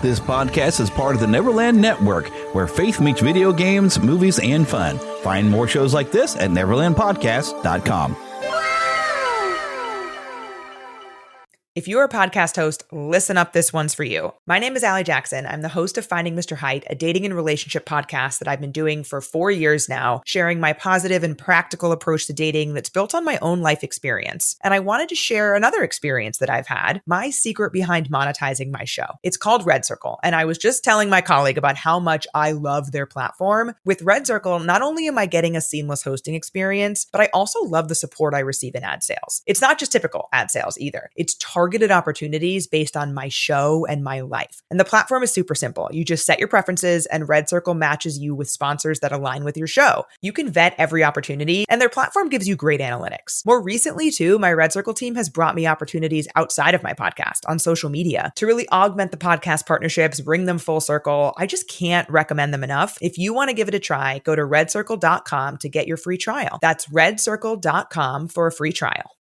This podcast is part of the Neverland Network, where faith meets video games, movies, and fun. Find more shows like this at neverlandpodcast.com. If you're a podcast host, listen up, this one's for you. My name is Allie Jackson. I'm the host of Finding Mr. Height, a dating and relationship podcast that I've been doing for 4 years now, sharing my positive and practical approach to dating that's built on my own life experience. And I wanted to share another experience that I've had, my secret behind monetizing my show. It's called Red Circle, and I was just telling my colleague about how much I love their platform. With Red Circle, not only am I getting a seamless hosting experience, but I also love the support I receive in ad sales. It's not just typical ad sales either. It's targeted opportunities based on my show and my life. And the platform is super simple. You just set your preferences and Red Circle matches you with sponsors that align with your show. You can vet every opportunity and their platform gives you great analytics. More recently too, my Red Circle team has brought me opportunities outside of my podcast on social media to really augment the podcast partnerships, bring them full circle. I just can't recommend them enough. If you want to give it a try, go to redcircle.com to get your free trial. That's redcircle.com for a free trial.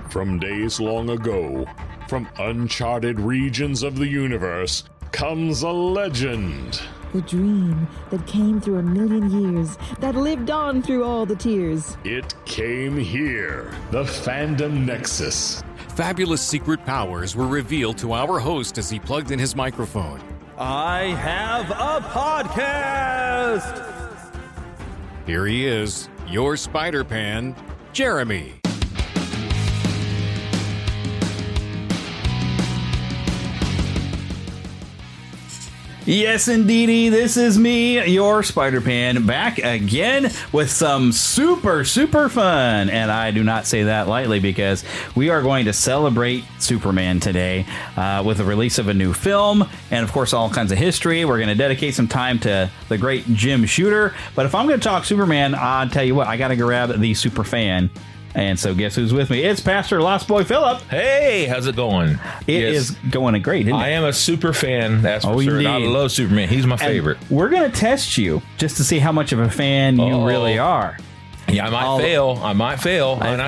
From days long ago, from uncharted regions of the universe, comes a legend. The dream that came through a million years, that lived on through all the tears. It came here, the Fandom Nexus. Fabulous secret powers were revealed to our host as he plugged in his microphone. I have a podcast! Here he is, your Spider-Pan, Jeremy. Yes, indeedy, this is me, your Spider-Pan, back again with some super fun. And I do not say that lightly because we are going to celebrate Superman today with the release of a new film and, of course, all kinds of history. We're going to dedicate some time to the great Jim Shooter. But if I'm going to talk Superman, I'll tell you what, I got to grab the super fan. And so guess who's with me? It's Pastor Lost Boy Phillip. Hey, how's it going? It is going great, isn't it? I am a super fan, that's for sure. I love Superman. He's my favorite. We're going to test you just to see how much of a fan you really are. Yeah, I might fail. I'm not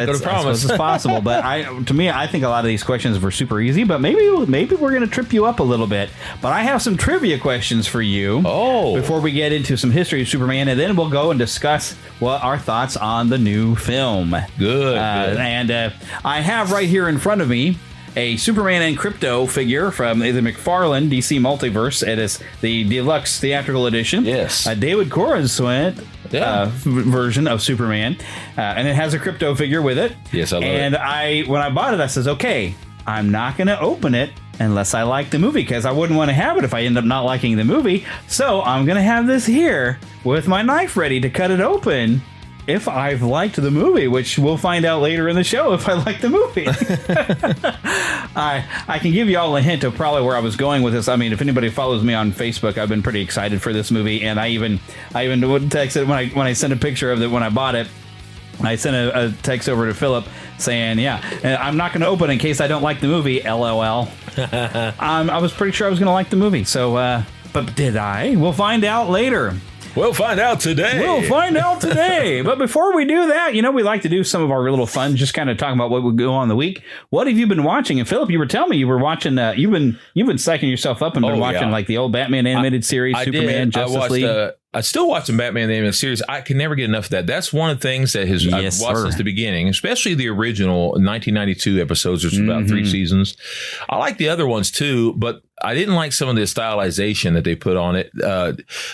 going to promise. It's possible, but to me, I think a lot of these questions were super easy, but maybe we're going to trip you up a little bit. But I have some trivia questions for you before we get into some history of Superman, and then we'll go and discuss our thoughts on the new film. Good. And I have right here in front of me a Superman and Krypto figure from the McFarlane DC Multiverse. It is the deluxe theatrical edition. Yes. David Corenswet version of Superman. And it has a Krypto figure with it. Yes, I love it. And when I bought it, I says, okay, I'm not going to open it unless I like the movie, because I wouldn't want to have it if I end up not liking the movie. So I'm going to have this here with my knife ready to cut it open if I've liked the movie, which we'll find out later in the show if I like the movie. I can give you all a hint of probably where I was going with this. I mean, if anybody follows me on Facebook, I've been pretty excited for this movie, and I even texted when I sent a picture of it when I bought it. I sent a text over to Phillip saying, I'm not going to open it in case I don't like the movie, LOL. I was pretty sure I was going to like the movie, so but did I? We'll find out later. We'll find out today. But before we do that, we like to do some of our little fun, just kind of talking about what would go on the week. What have you been watching? And Phillip, you were telling me you were watching. You've been psyching yourself up and been watching like the old Batman animated series, Superman, Justice League. I still watch the Batman the Animated Series. I can never get enough of that. That's one of the things that I've watched since the beginning, especially the original 1992 episodes, which is about 3 seasons. I like the other ones too, but I didn't like some of the stylization that they put on it.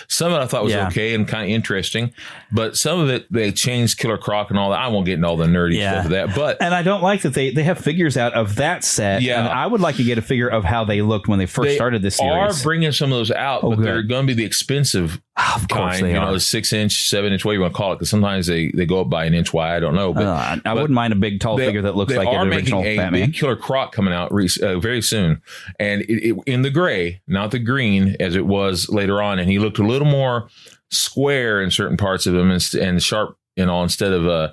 Some of it I thought was okay and kind of interesting, but some of it, they changed Killer Croc and all that. I won't get into all the nerdy stuff of that. And I don't like that they have figures out of that set. Yeah. And I would like to get a figure of how they looked when they first started this series. They are bringing some of those out, but they're going to be the expensive of course kind, they are. 6-inch, 7-inch, whatever you want to call it, because sometimes they go up by an inch wide. I don't know. But I wouldn't mind a big, tall figure that looks like an original Batman. They are making a Killer Croc coming out very soon. And it in the gray, not the green as it was later on. And he looked a little more square in certain parts of him and sharp, instead of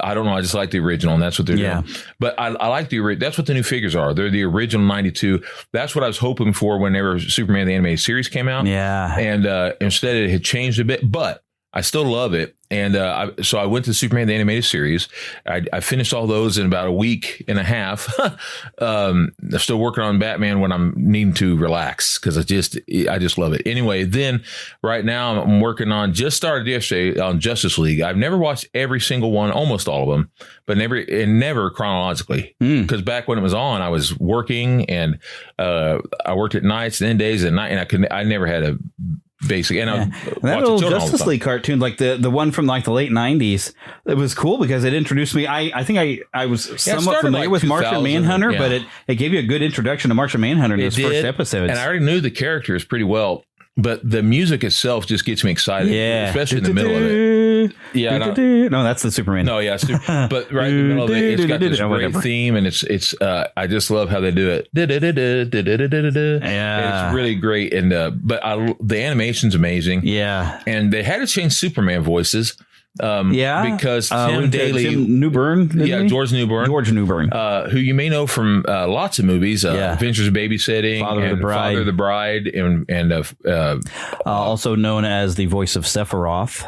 I don't know. I just like the original, and that's what they're doing. But I like the original. That's what the new figures are. They're the original 92. That's what I was hoping for whenever Superman the Animated Series came out. Yeah. And instead it had changed a bit. But I still love it. And so I went to Superman the Animated Series. I finished all those in about a week and a half. I'm still working on Batman when I'm needing to relax because I just love it. Anyway, then right now I'm working on, just started yesterday on Justice League. I've never watched every single one, almost all of them, but never chronologically. Because back when it was on, I was working and I worked at nights and then days and night, and I never had a basic. And that old Justice League cartoon, like the one from like the late 90s, it was cool because it introduced me. I think I was somewhat familiar with Martian Manhunter, but it gave you a good introduction to Martian Manhunter in those first episodes. And I already knew the characters pretty well, but the music itself just gets me excited, especially in the middle of it. Yeah, no, that's the Superman. No, yeah, but right in the middle of it, it's got this great theme, and it's I just love how they do it. Yeah, it's really great, and but the animation's amazing. Yeah, and they had to change Superman voices. Because Tim Daly, Newburn, George Newburn, who you may know from lots of movies, Adventures of Babysitting, Father of the Bride, and also known as the voice of Sephiroth.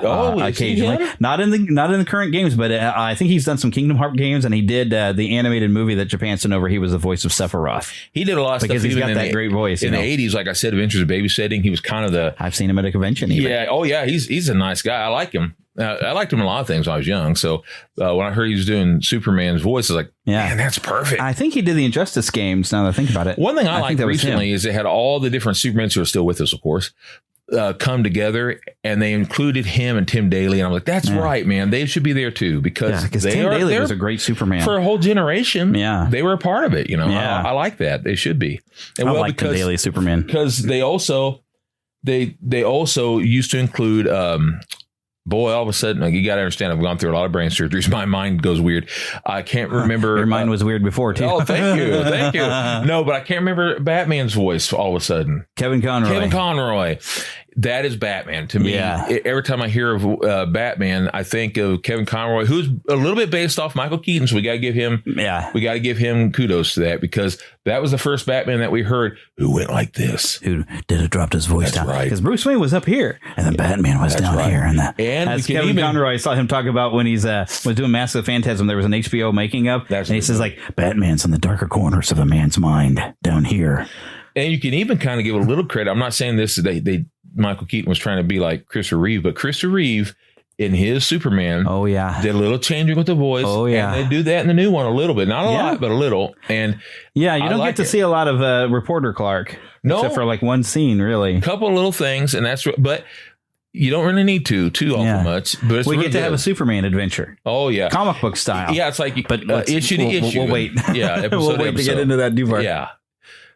Occasionally, not in the current games, but I think he's done some Kingdom Hearts games, and he did the animated movie that Japan sent over. He was the voice of Sephiroth. He did a lot of because stuff. He's got that great voice in the 80s. Like I said, Adventures of Babysitting. He was kind of the. I've seen him at a convention. Even. Yeah. Oh yeah. He's a nice guy. I like him. I liked him in a lot of things when I was young. So when I heard he was doing Superman's voice, I was like, man, that's perfect. I think he did the Injustice games, now that I think about it. One thing I liked recently is they had all the different Supermans who are still with us, of course, come together, and they included him and Tim Daly. And I'm like, that's right, man. They should be there too, because Tim Daly was a great Superman. For a whole generation, they were a part of it. Yeah. I like that. They should be. And I like Tim Daly Superman. Because they also used to include... Boy, all of a sudden, you got to understand, I've gone through a lot of brain surgeries. My mind goes weird. I can't remember. Your mind was weird before, too. Oh, thank you. Thank you. No, but I can't remember Batman's voice all of a sudden. Kevin Conroy. That is Batman to me. Yeah. Every time I hear of Batman, I think of Kevin Conroy, who's a little bit based off Michael Keaton. So we got to give him, kudos to that, because that was the first Batman that we heard who went like this. Who did it, dropped his voice down. Right. Because Bruce Wayne was up here and then Batman was down here. And as Kevin Conroy, I saw him talk about when he's was doing Mask of the Phantasm, there was an HBO making of, and he says like, Batman's in the darker corners of a man's mind down here. And you can even kind of give a little credit. I'm not saying this, Michael Keaton was trying to be like Christopher Reeve, but Christopher Reeve in his Superman, did a little changing with the voice. Oh yeah, and they do that in the new one a little bit, not a lot, but a little. And you don't get to see a lot of Reporter Clark, except for like one scene, really. A couple of little things, and that's but. You don't really need too awful much, but it's we really get to have a Superman adventure. Oh yeah, comic book style. Yeah, it's like issue to issue. We'll wait. Yeah, episode we'll wait to get into that new part. Yeah.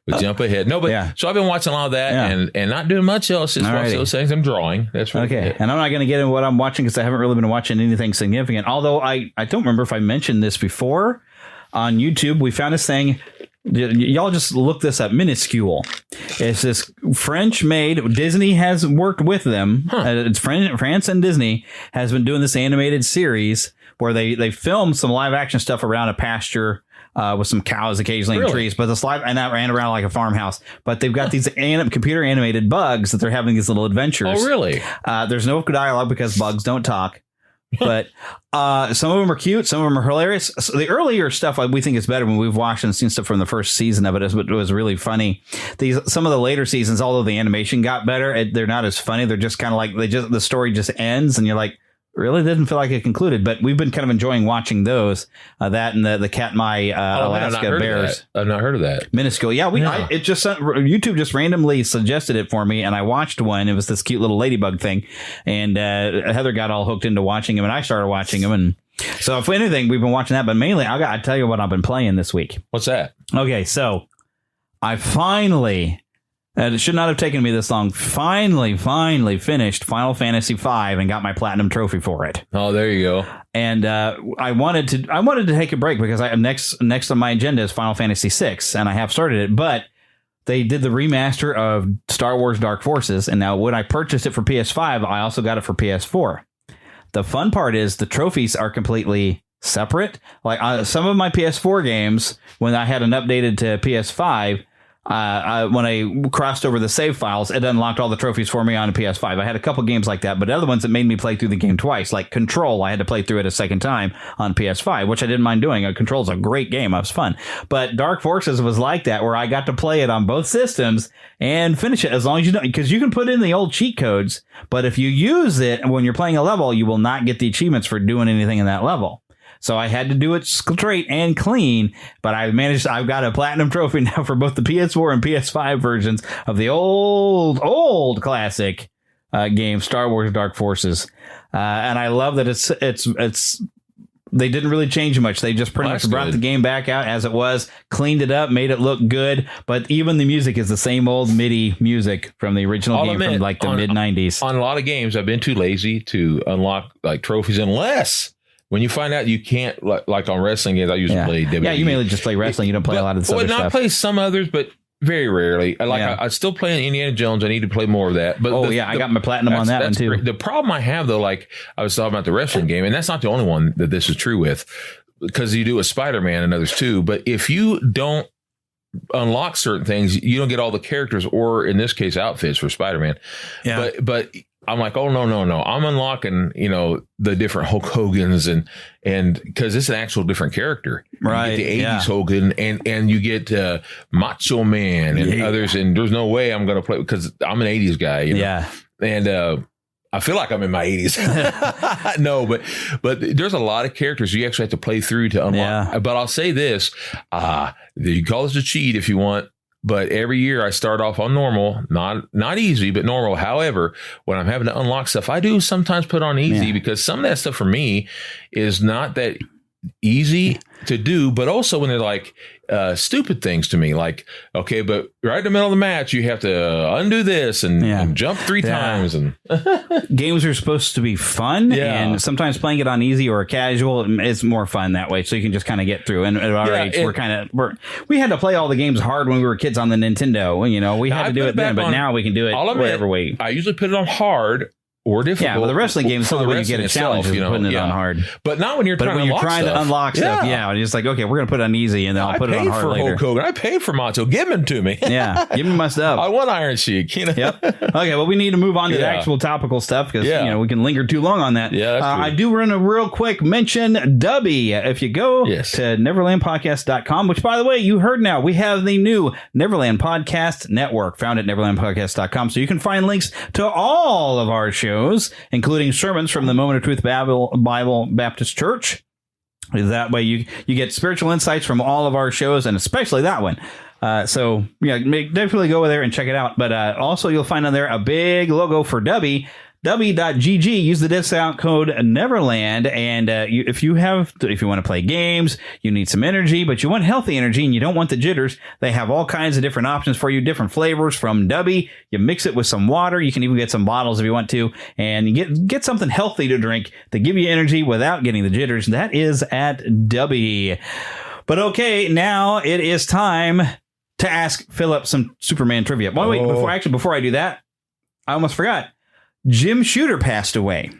We jump ahead. No, but so I've been watching a lot of that and not doing much else. Just watching those things. I'm drawing. That's right. Okay. And I'm not going to get into what I'm watching because I haven't really been watching anything significant. Although I don't remember if I mentioned this before on YouTube. We found this thing. Y'all just look this up. Minuscule. It's this French made. Disney has worked with them. It's France and Disney has been doing this animated series where they film some live action stuff around a pasture. With some cows occasionally in trees, but the slide and that ran around like a farmhouse. But they've got these computer animated bugs that they're having these little adventures. Oh, really? There's no dialogue because bugs don't talk. But some of them are cute, some of them are hilarious. So the earlier stuff we think is better when we've watched and seen stuff from the first season of it. It was really funny. Some of the later seasons, although the animation got better, they're not as funny. They're just kind of like the story just ends, and you're like. Really didn't feel like it concluded, but we've been kind of enjoying watching those. That and the Katmai Alaska Bears. I've not heard of that. Minuscule. Yeah, YouTube just randomly suggested it for me, and I watched one. It was this cute little ladybug thing, and Heather got all hooked into watching him, and I started watching him. And so, if anything, we've been watching that. But mainly, I tell you what I've been playing this week. What's that? Okay, so I finally. It should not have taken me this long. Finally finished Final Fantasy V and got my platinum trophy for it. Oh, there you go. And I wanted to take a break because next on my agenda is Final Fantasy VI, and I have started it. But they did the remaster of Star Wars Dark Forces, and now when I purchased it for PS5, I also got it for PS4. The fun part is the trophies are completely separate. Like some of my PS4 games, when I had an updated to PS5. when I crossed over the save files, it unlocked all the trophies for me on a PS5. I had a couple games like that, but other ones that made me play through the game twice, like Control, I had to play through it a second time on PS5, which I didn't mind doing. Control's a great game. It was fun. But Dark Forces was like that, where I got to play it on both systems and finish it, as long as you don't, because you can put in the old cheat codes, but if you use it when you're playing a level, you will not get the achievements for doing anything in that level. So I had to do it straight and clean, but I've got a platinum trophy now for both the PS4 and PS5 versions of the old classic game, Star Wars Dark Forces. And I love that it's they didn't really change much. They just pretty much brought the game back out as it was, cleaned it up, made it look good. But even the music is the same old MIDI music from the original game from like the mid-90s. On a lot of games, I've been too lazy to unlock like trophies unless... When you find out you can't, like on wrestling games, I usually play WWE. Yeah, you mainly just play wrestling. You don't play a lot of this other stuff. I play some others, but very rarely. I still play Indiana Jones. I need to play more of that. But I got my platinum on that one too. Great. The problem I have, though, like I was talking about the wrestling game, and that's not the only one that this is true with, because you do with Spider-Man and others too. But if you don't unlock certain things, you don't get all the characters, or in this case, outfits for Spider-Man. Yeah. But I'm like, oh, no. I'm unlocking, the different Hulk Hogan's and because it's an actual different character. Right. You get the 80s Hogan and you get Macho Man and others. And there's no way I'm going to play because I'm an 80s guy. Yeah. And I feel like I'm in my 80s. No, but there's a lot of characters you actually have to play through to unlock. Yeah. But I'll say this. You call this a cheat if you want. But every year I start off on normal, not easy, but normal. However, when I'm having to unlock stuff, I do sometimes put on easy because some of that stuff for me is not that easy to do. But also when they're like stupid things to me, like, okay, but right in the middle of the match, you have to undo this and jump 3 times. And games are supposed to be fun. Yeah. And sometimes playing it on easy or casual is more fun that way. So you can just kind of get through. And at our age, we had to play all the games hard when we were kids on the Nintendo. We had to do it then, but now we can do it whatever way. I usually put it on hard or difficult. Yeah, well, the wrestling game is something where you get a challenge of putting it on hard. But not when you're trying to unlock stuff. Yeah, it's just like, okay, we're going to put it on easy, and then I'll put it on hard later. I paid for Hulk Hogan. I paid for Macho. Give him to me. Yeah, give me my stuff. I want Iron Sheik. Yep. Okay, well, we need to move on to the actual topical stuff because we can linger too long on that. Yeah, that's true. I do run a real quick mention, Dubby. If you go to neverlandpodcast.com, which, by the way, you heard now, we have the new Neverland Podcast Network found at neverlandpodcast.com, so you can find links to all of our shows, including sermons from the Moment of Truth Bible Baptist Church. That way you get spiritual insights from all of our shows, and especially that one. So definitely go over there and check it out. But also you'll find on there a big logo for Dubby. Dubby.gg. Use the discount code Neverland, and if you want to play games, you need some energy, but you want healthy energy and you don't want the jitters, they have all kinds of different options for you, different flavors from Dubby. You mix it with some water. You can even get some bottles if you want to, and get something healthy to drink to give you energy without getting the jitters. That is at Dubby. But okay, now it is time to ask Phillip some Superman trivia. Wait, before I do that, I almost forgot. Jim Shooter passed away.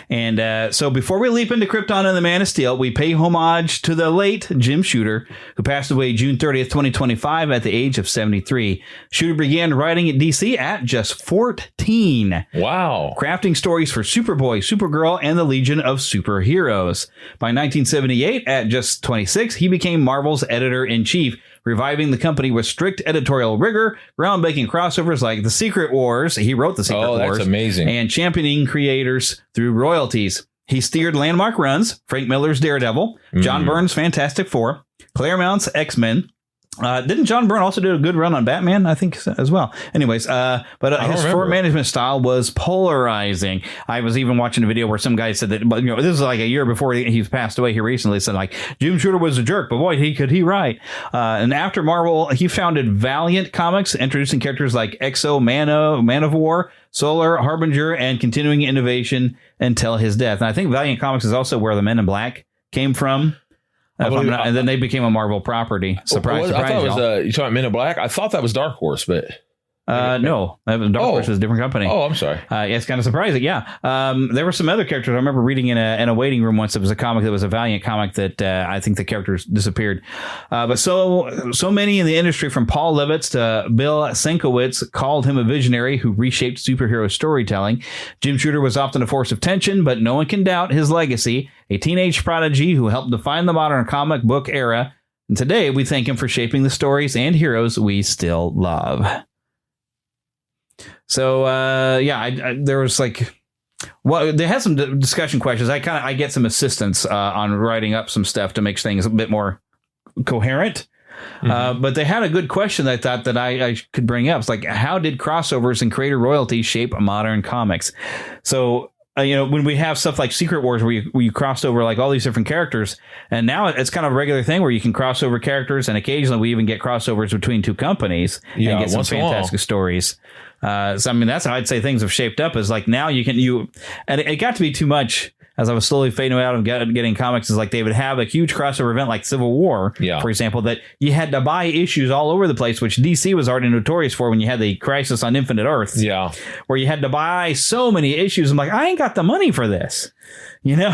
And so before we leap into Krypton and the Man of Steel, we pay homage to the late Jim Shooter, who passed away June 30th, 2025 at the age of 73. Shooter began writing at DC at just 14. Wow. Crafting stories for Superboy, Supergirl, and the Legion of Superheroes. By 1978, at just 26, he became Marvel's editor-in-chief, reviving the company with strict editorial rigor, groundbreaking crossovers like The Secret Wars. He wrote The Secret Wars. That's amazing. And championing creators through royalties. He steered landmark runs, Frank Miller's Daredevil, John Byrne's Fantastic Four, Claremont's X-Men. Didn't John Byrne also do a good run on Batman? I think as well. Anyways, but his former management style was polarizing. I was even watching a video where some guy said that, this is like a year before he passed away here recently, said like, Jim Shooter was a jerk, but boy, he write. And after Marvel, he founded Valiant Comics, introducing characters like Exo, Man of War, Solar, Harbinger, and continuing innovation until his death. And I think Valiant Comics is also where the Men in Black came from. And then they became a Marvel property. Surprise! I thought it was you talking about Men in Black. I thought that was Dark Horse, but No, Dark Horse is a different company. Oh, I'm sorry. It's kind of surprising. Yeah. There were some other characters. I remember reading in a waiting room once. It was a comic that was a Valiant comic that I think the characters disappeared. But so many in the industry, from Paul Levitz to Bill Sienkiewicz, called him a visionary who reshaped superhero storytelling. Jim Shooter was often a force of tension, but no one can doubt his legacy. A teenage prodigy who helped define the modern comic book era. And today we thank him for shaping the stories and heroes we still love. So, there was they had some discussion questions. I get some assistance on writing up some stuff to make things a bit more coherent. But they had a good question that I thought that I could bring up. It's like, how did crossovers and creator royalty shape modern comics? So, when we have stuff like Secret Wars where you crossed over like all these different characters, and now it's kind of a regular thing where you can cross over characters, and occasionally we even get crossovers between two companies and get some fantastic stories. So, I mean, that's how I'd say things have shaped up, is like now and it got to be too much as I was slowly fading out of getting comics, is like they would have a huge crossover event like Civil War, for example, that you had to buy issues all over the place, which DC was already notorious for when you had the Crisis on Infinite Earths, where you had to buy so many issues. I'm like, I ain't got the money for this,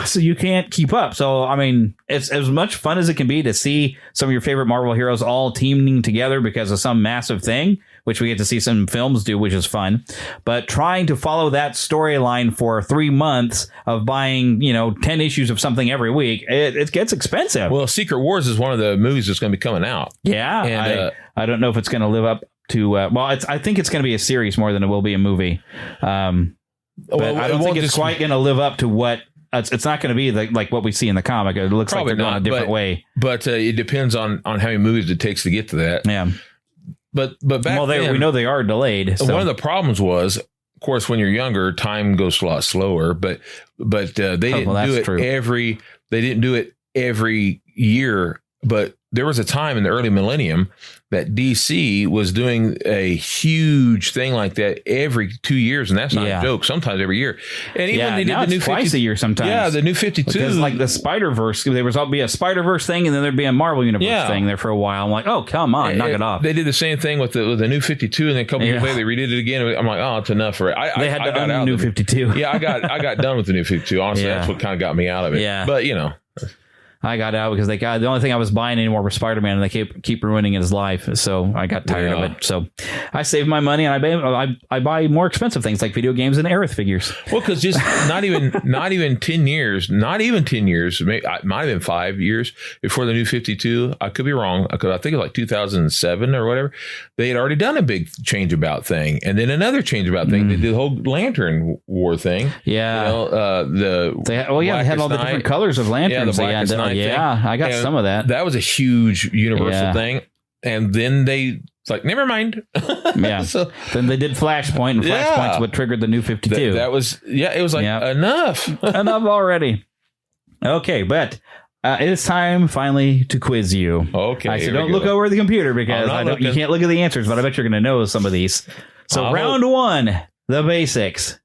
so you can't keep up. So, I mean, it's as much fun as it can be to see some of your favorite Marvel heroes all teaming together because of some massive thing, which we get to see some films do, which is fun. But trying to follow that storyline for 3 months of buying, 10 issues of something every week, it gets expensive. Well, Secret Wars is one of the movies that's going to be coming out. Yeah. And I don't know if it's going to live up to, I think it's going to be a series more than it will be a movie. But I don't think it's quite going to live up to what, it's not going to be like what we see in the comic. It looks like they're going a different way. But it depends on how many movies it takes to get to that. Yeah. But back then, we know they are delayed. So. One of the problems was, of course, when you're younger, time goes a lot slower. But they didn't do it every. They didn't do it every year. But there was a time in the early millennium that DC was doing a huge thing like that every 2 years, and that's not a joke. Sometimes every year, and even they did the new twice a year sometimes. Yeah, the new 52. Because like the Spider-Verse, there was be a Spider-Verse thing, and then there'd be a Marvel Universe thing there for a while. I'm like, oh come on, knock it off. They did the same thing with the new 52, and then a couple years later they redid it again. I'm like, oh, it's enough for it. They had to own new 52. Yeah, I got done with the new 52. Honestly, that's what kind of got me out of it. Yeah, but I got out because the only thing I was buying anymore was Spider-Man, and they keep ruining his life. So I got tired of it. So I saved my money, and I buy more expensive things like video games and Aerith figures. Well, because just not even 10 years, maybe, it might have been 5 years before the new 52. I could be wrong. I think it was like 2007 or whatever. They had already done a big change about thing, and then another change about thing. They did the whole Lantern War thing. Yeah, they had all the different colors of lanterns. Yeah, I got some of that. That was a huge universal thing. And then it's like, never mind. So then they did Flashpoint, and Flashpoint's what triggered the new 52. That was, it was like, enough. Enough already. Okay, but it is time finally to quiz you. Okay. So don't look over the computer because you can't look at the answers, but I bet you're going to know some of these. So round one, the basics.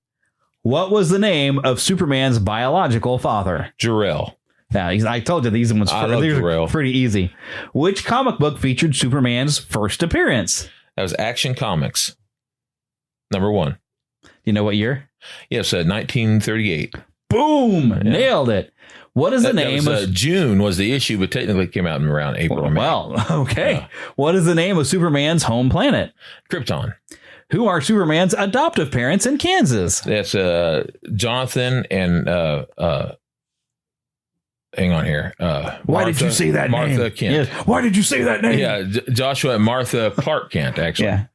What was the name of Superman's biological father? Jor-El. Yeah, I told you these ones are pretty easy. Which comic book featured Superman's first appearance? That was Action Comics. Number 1. You know what year? Yes, 1938. Boom! Yeah. Nailed it. What is the name of... June was the issue, but technically it came out in around April or May. Well, okay. Yeah. What is the name of Superman's home planet? Krypton. Who are Superman's adoptive parents in Kansas? That's Jonathan and... hang on here. Why did you say that name? Martha Kent. Yes. Why did you say that name? Yeah, Joshua and Martha Clark Kent, actually.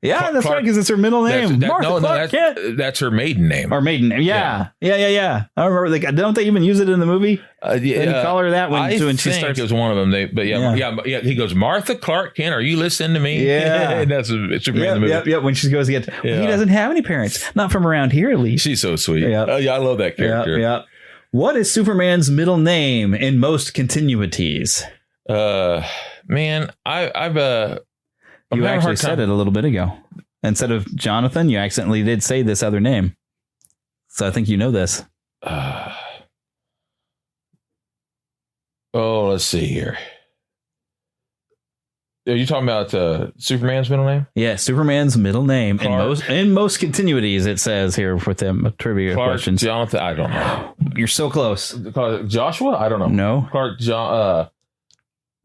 Yeah, that's right, because it's her middle name. Martha Clark Kent. That's her maiden name. Or maiden name. Yeah. I remember. Don't they even use it in the movie? They call her that when she starts. It was one of them. He goes, Martha Clark Kent. Are you listening to me? Yeah, that's it's in the movie. Yeah. When she goes again, he doesn't have any parents, not from around here at least. She's so sweet. Yeah, I love that character. Yeah. What is Superman's middle name in most continuities? Man, you actually said it a little bit ago. Instead of Jonathan, you accidentally did say this other name. So I think you know this. Let's see here. Are you talking about Superman's middle name? Yeah, Superman's middle name. Clark. In most continuities, it says here with them trivia Clark questions. Jonathan, I don't know. You're so close. Joshua? I don't know. No. Clark John.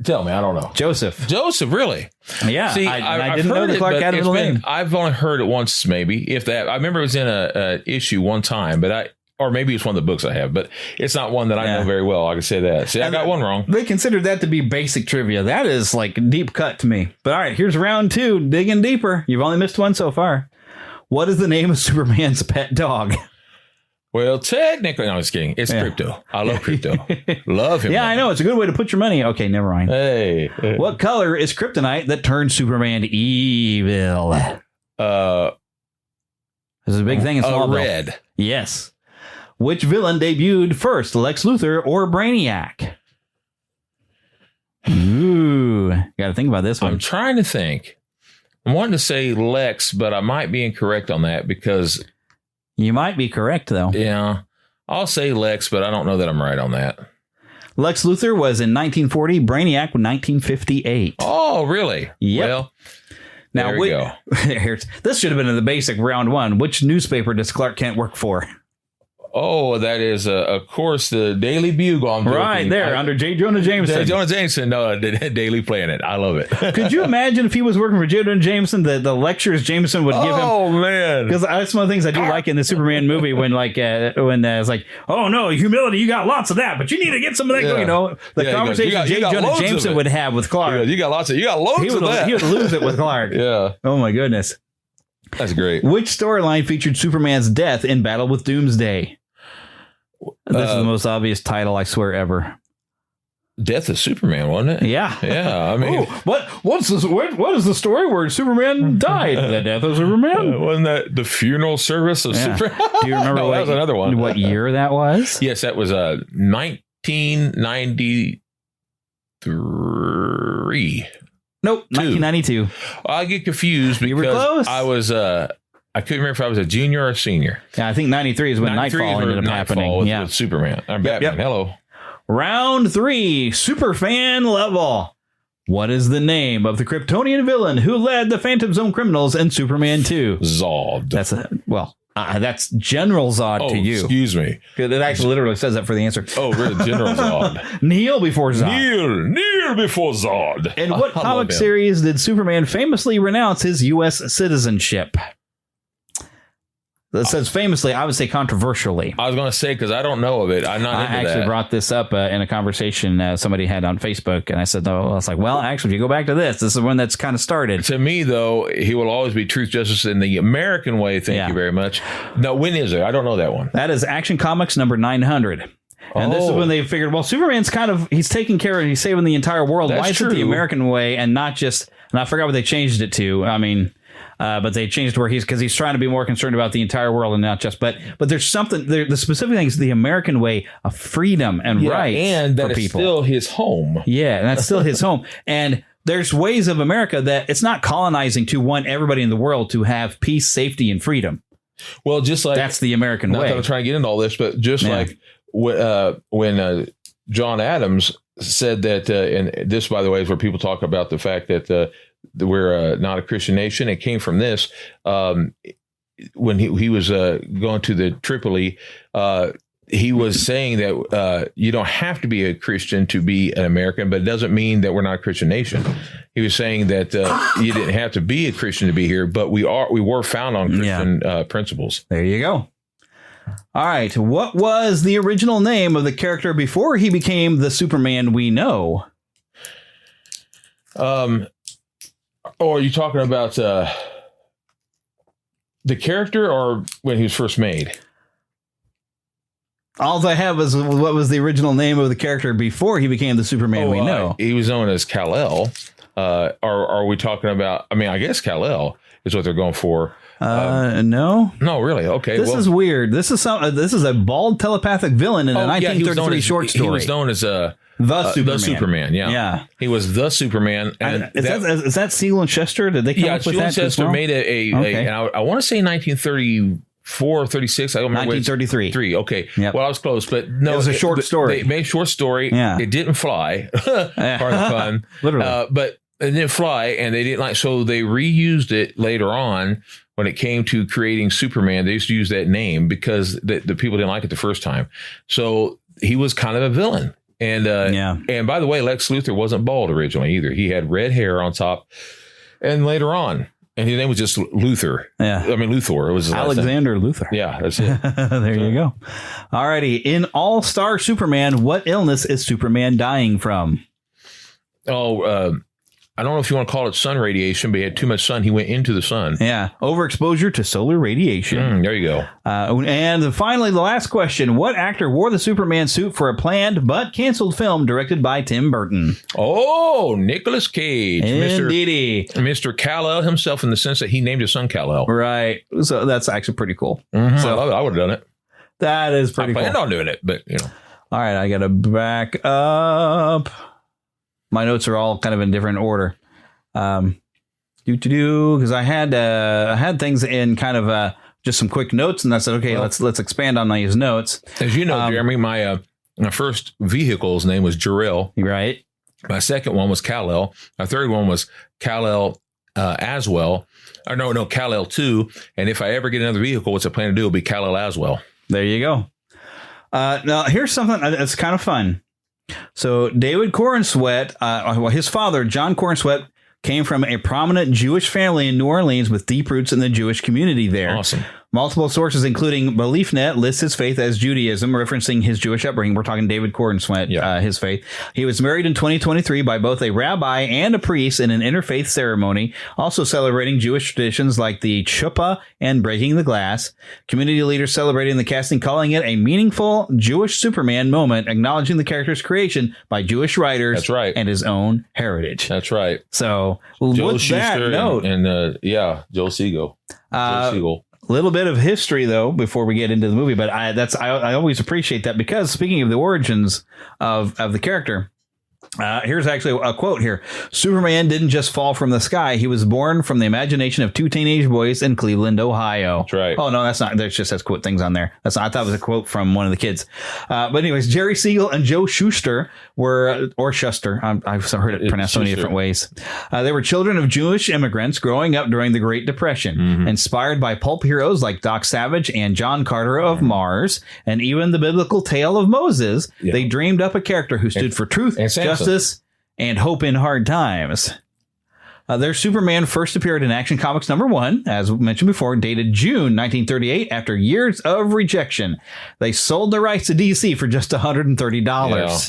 Tell me, I don't know. Joseph, really? Yeah. See, I didn't know the Clark had a middle name. I've only heard it once, maybe, if that. I remember it was in a issue one time, but or maybe it's one of the books I have, but it's not one that I know very well. I can say that. See, I got one wrong. They considered that to be basic trivia. That is like deep cut to me. But all right, here's round 2. Digging deeper. You've only missed one so far. What is the name of Superman's pet dog? Well, technically, no, I'm just kidding. It's Krypto. I love Krypto. Love him. Yeah, I know. It's a good way to put your money. Okay, never mind. Hey. What color is kryptonite that turns Superman evil? This is a big thing in Smallville. Red. Yes. Which villain debuted first, Lex Luthor or Brainiac? Ooh, got to think about this one. I'm trying to think. I'm wanting to say Lex, but I might be incorrect on that because... You might be correct, though. Yeah, I'll say Lex, but I don't know that I'm right on that. Lex Luthor was in 1940, Brainiac was 1958. Oh, really? Yep. Well, now, there we go. This should have been in the basic round 1. Which newspaper does Clark Kent work for? Oh, that is, of course, the Daily Bugle. Right there, under J. Jonah Jameson. J. Jonah Jameson, no, the Daily Planet. I love it. Could you imagine if he was working for J. Jonah Jameson, the lectures Jameson would give him? Oh, man. Because that's one of the things I do like in the Superman movie when it's like, oh, no, humility, you got lots of that, but you need to get some of that. Yeah. You know, the conversation J. Jonah Jameson would have with Clark. You got loads of that. He would lose it with Clark. Yeah. Oh, my goodness. That's great. Which storyline featured Superman's death in Battle with Doomsday? This is the most obvious title, I swear, ever. Death of Superman, wasn't it? Yeah. Yeah. I mean, what is the story where Superman died? The death of Superman? Wasn't that the funeral service of Superman? Do you remember that was another one. What year that was? Yes, that was 1993. Nope, 1992. I get confused because you were close. I was I couldn't remember if I was a junior or a senior. Yeah, I think 93 is when Nightfall ended up happening. With Superman. I'm Batman. Yep. Hello. Round 3, Superfan level. What is the name of the Kryptonian villain who led the Phantom Zone criminals in Superman 2? Zod. That's General Zod to you. Excuse me. It actually literally says that for the answer. Oh, really? General Zod. Kneel before Zod. Kneel before Zod. In what comic series did Superman famously renounce his U.S. citizenship? That says famously, I would say controversially. I was going to say, because I don't know of it. I'm not into that. I actually brought this up in a conversation somebody had on Facebook, and I said, I was like, well, actually, if you go back to this is the one that's kind of started. To me, though, he will always be truth, justice in the American way. Thank you very much. No, when is it? I don't know that one. That is Action Comics number 900. And this is when they figured, well, Superman's he's taking care of, he's saving the entire world. That's Why is it the American way and not just, and I forgot what they changed it to. I mean... but they changed where he's trying to be more concerned about the entire world and not just. But there's something there. The specific thing is the American way of freedom and rights, and that for people. Still his home. Yeah, and that's still his home. And there's ways of America that it's not colonizing to want everybody in the world to have peace, safety, and freedom. Well, just like that's the American way. Not that I'm trying to get into all this, but just like when John Adams said that, and this, by the way, is where people talk about the fact that. We're not a Christian nation. It came from this. When he was going to the Tripoli, he was saying that you don't have to be a Christian to be an American, but it doesn't mean that we're not a Christian nation. He was saying that you didn't have to be a Christian to be here, but we were found on Christian principles. There you go. All right. What was the original name of the character before he became the Superman we know? Or are you talking about the character or when he was first made? All I have is what was the original name of the character before he became the Superman we know. He was known as Kal-El. Are we talking about, I guess Kal-El is what they're going for. No. No, really? Okay. This is weird. This is a bald telepathic villain in a 1933 short story. He was known as the Superman. Yeah. He was the Superman. And is that Siegel and Shuster? Did they come up with Siegel that? And Shuster made and I want to say 1934 or 36. I don't remember. 1933. Okay. Yep. Well, I was close, but no. It was a short story. They made a short story. Yeah. It didn't fly. Part of the fun. Literally. But It didn't fly, and they didn't like. So they reused it later on when it came to creating Superman. They used to use that name because the people didn't like it the first time. So he was kind of a villain. And and by the way, Lex Luthor wasn't bald originally either. He had red hair on top, and later on. And his name was just Luthor. Yeah. I mean, Luthor. It was Alexander Luthor. Yeah, that's it. There you go. All righty. In All-Star Superman, what illness is Superman dying from? I don't know if you want to call it sun radiation, but he had too much sun. He went into the sun. Yeah. Overexposure to solar radiation. There you go. And finally, the last question. What actor wore the Superman suit for a planned but canceled film directed by Tim Burton? Oh, Nicolas Cage. Indeedy. Mr. Kal-El himself, in the sense that he named his son Kal-El. Right. So that's actually pretty cool. Mm-hmm. So I would have done it. That is pretty cool. I planned on doing it, but, you know. All right. I got to back up. My notes are all kind of in different order. Because I had things in kind of just some quick notes, and I said, okay, let's expand on these notes. As you know, Jeremy, my first vehicle's name was Jarrell. Right. My second one was Kal-El. My third one was Kal-El as well. Or no, Kal-El 2. And if I ever get another vehicle, what's I plan to do will be Kal-El as well. There you go. Now, here's something that's kind of fun. So David Corenswet, his father, John Corenswet, came from a prominent Jewish family in New Orleans with deep roots in the Jewish community there. Awesome. Multiple sources, including BeliefNet, lists his faith as Judaism, referencing his Jewish upbringing. We're talking David Corenswet, his faith. He was married in 2023 by both a rabbi and a priest in an interfaith ceremony, also celebrating Jewish traditions like the chuppah and breaking the glass. Community leaders celebrating the casting, calling it a meaningful Jewish Superman moment, acknowledging the character's creation by Jewish writers. That's right. And his own heritage. That's right. So, Joe with Shuster that note, Joe Siegel. Joe Siegel. Little bit of history, though, before we get into the movie, but I always appreciate that, because speaking of the origins of the character, here's actually a quote here. Superman didn't just fall from the sky. He was born from the imagination of two teenage boys in Cleveland, Ohio. That's right. Oh, no, that's not. There's just has quote things on there. I thought it was a quote from one of the kids. But anyways, Jerry Siegel and Joe Shuster or Shuster. I've heard it pronounced so many different ways. They were children of Jewish immigrants growing up during the Great Depression, inspired by pulp heroes like Doc Savage and John Carter of Mars, and even the biblical tale of Moses. Yeah. They dreamed up a character who stood for truth, justice, and hope in hard times. Their Superman first appeared in Action Comics #1, as mentioned before, dated June 1938, after years of rejection. They sold the rights to DC for just $130. Yeah.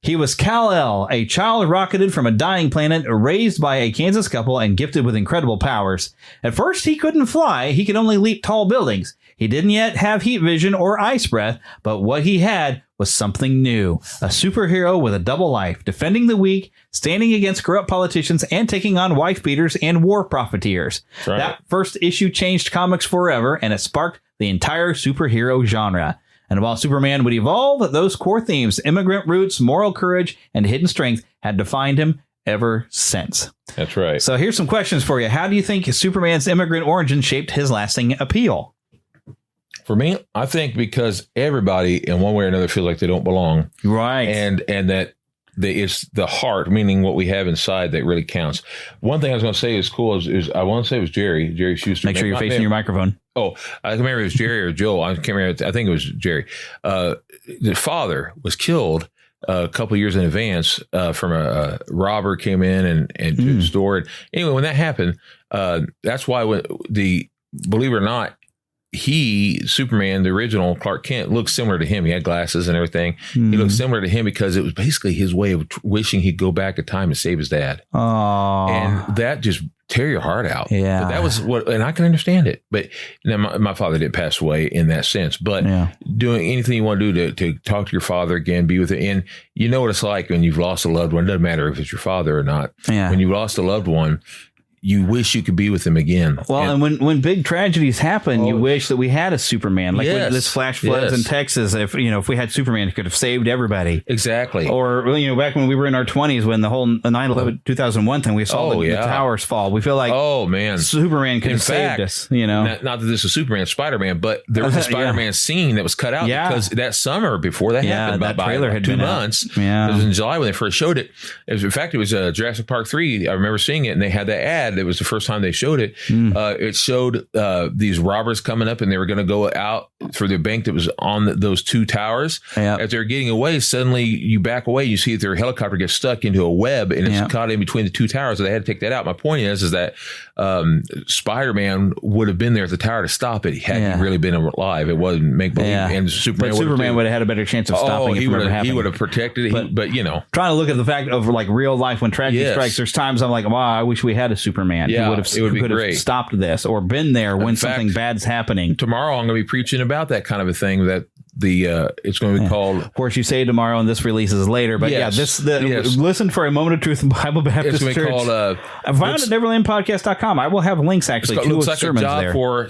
He was Kal-El, a child rocketed from a dying planet, raised by a Kansas couple and gifted with incredible powers. At first, he couldn't fly. He could only leap tall buildings. He didn't yet have heat vision or ice breath, but what he had was something new. A superhero with a double life, defending the weak, standing against corrupt politicians, and taking on wife beaters and war profiteers. Right. That first issue changed comics forever, and it sparked the entire superhero genre. And while Superman would evolve, those core themes, immigrant roots, moral courage, and hidden strength, had defined him ever since. That's right. So here's some questions for you. How do you think Superman's immigrant origin shaped his lasting appeal? For me, I think because everybody in one way or another feels like they don't belong. Right. And that it's the heart, meaning what we have inside, that really counts. One thing I was going to say is cool is I want to say it was Jerry Shuster. Make sure you're facing your microphone. Oh, I can't remember if it was Jerry or Joel. I can't remember. I think it was Jerry. The father was killed a couple of years in advance from a robber came in and to the store. Anyway, when that happened, that's why believe it or not, Superman, the original Clark Kent, looked similar to him. He had glasses and everything. He looked similar to him because it was basically his way of wishing he'd go back in time and save his dad. Oh, and that just tear your heart out. Yeah, but that was and I can understand it. But now my father didn't pass away in that sense. But doing anything you want to do to talk to your father again, be with it, and you know what it's like when you've lost a loved one. It doesn't matter if it's your father or not. Yeah. When you lost a loved one, you wish you could be with him again. Well, and when big tragedies happen, you wish that we had a Superman. Like when this flash floods in Texas, if we had Superman, it could have saved everybody. Exactly. Or, back when we were in our 20s, when the whole 9/11 2001 thing, we saw the towers fall. We feel like Superman could have saved us. Not that this is Superman, Spider-Man, but there was a Spider-Man scene that was cut out because that summer before that happened, that trailer had 2 been months. Yeah. It was in July when they first showed it. In fact, it was Jurassic Park 3. I remember seeing it, and they had that ad. It was the first time they showed it. It showed these robbers coming up, and they were going to go out for the bank that was on those 2 towers. Yep. As they're getting away, suddenly you back away. You see that their helicopter gets stuck into a web, and it's caught in between the 2 towers. So they had to take that out. My point is that Spider-Man would have been there at the tower to stop it. Had he really been alive. It wasn't make believe. And Superman would have had a better chance of stopping it from ever happening. He would have protected it. But trying to look at the fact of like real life when tragedy strikes, there's times I'm like, wow, I wish we had a Superman. Yeah, it would have stopped this or been there when something bad's happening. Tomorrow I'm going to be preaching about that kind of a thing that it's going to be called. Of course, you say tomorrow, and this releases later. But listen for a moment of truth in Bible Baptist Church. It's going to be called. I found it at NeverlandPodcast.com. I will have links actually to looks like sermons a job there.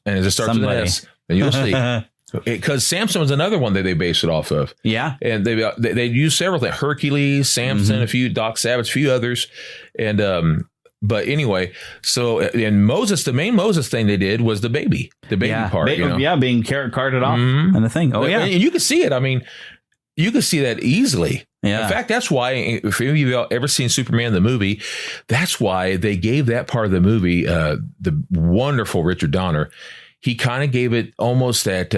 And it starts with an S, and you'll see. Because Samson was another one that they based it off of. Yeah. And they used several things. Hercules, Samson, a few, Doc Savage, a few others. And but anyway, so and Moses, the main Moses thing they did was the baby part. Being carted off and the thing. Oh, yeah. And you can see it. I mean, you can see that easily. Yeah. In fact, that's why, if any of you have ever seen Superman the movie, that's why they gave that part of the movie, the wonderful Richard Donner. He kind of gave it almost that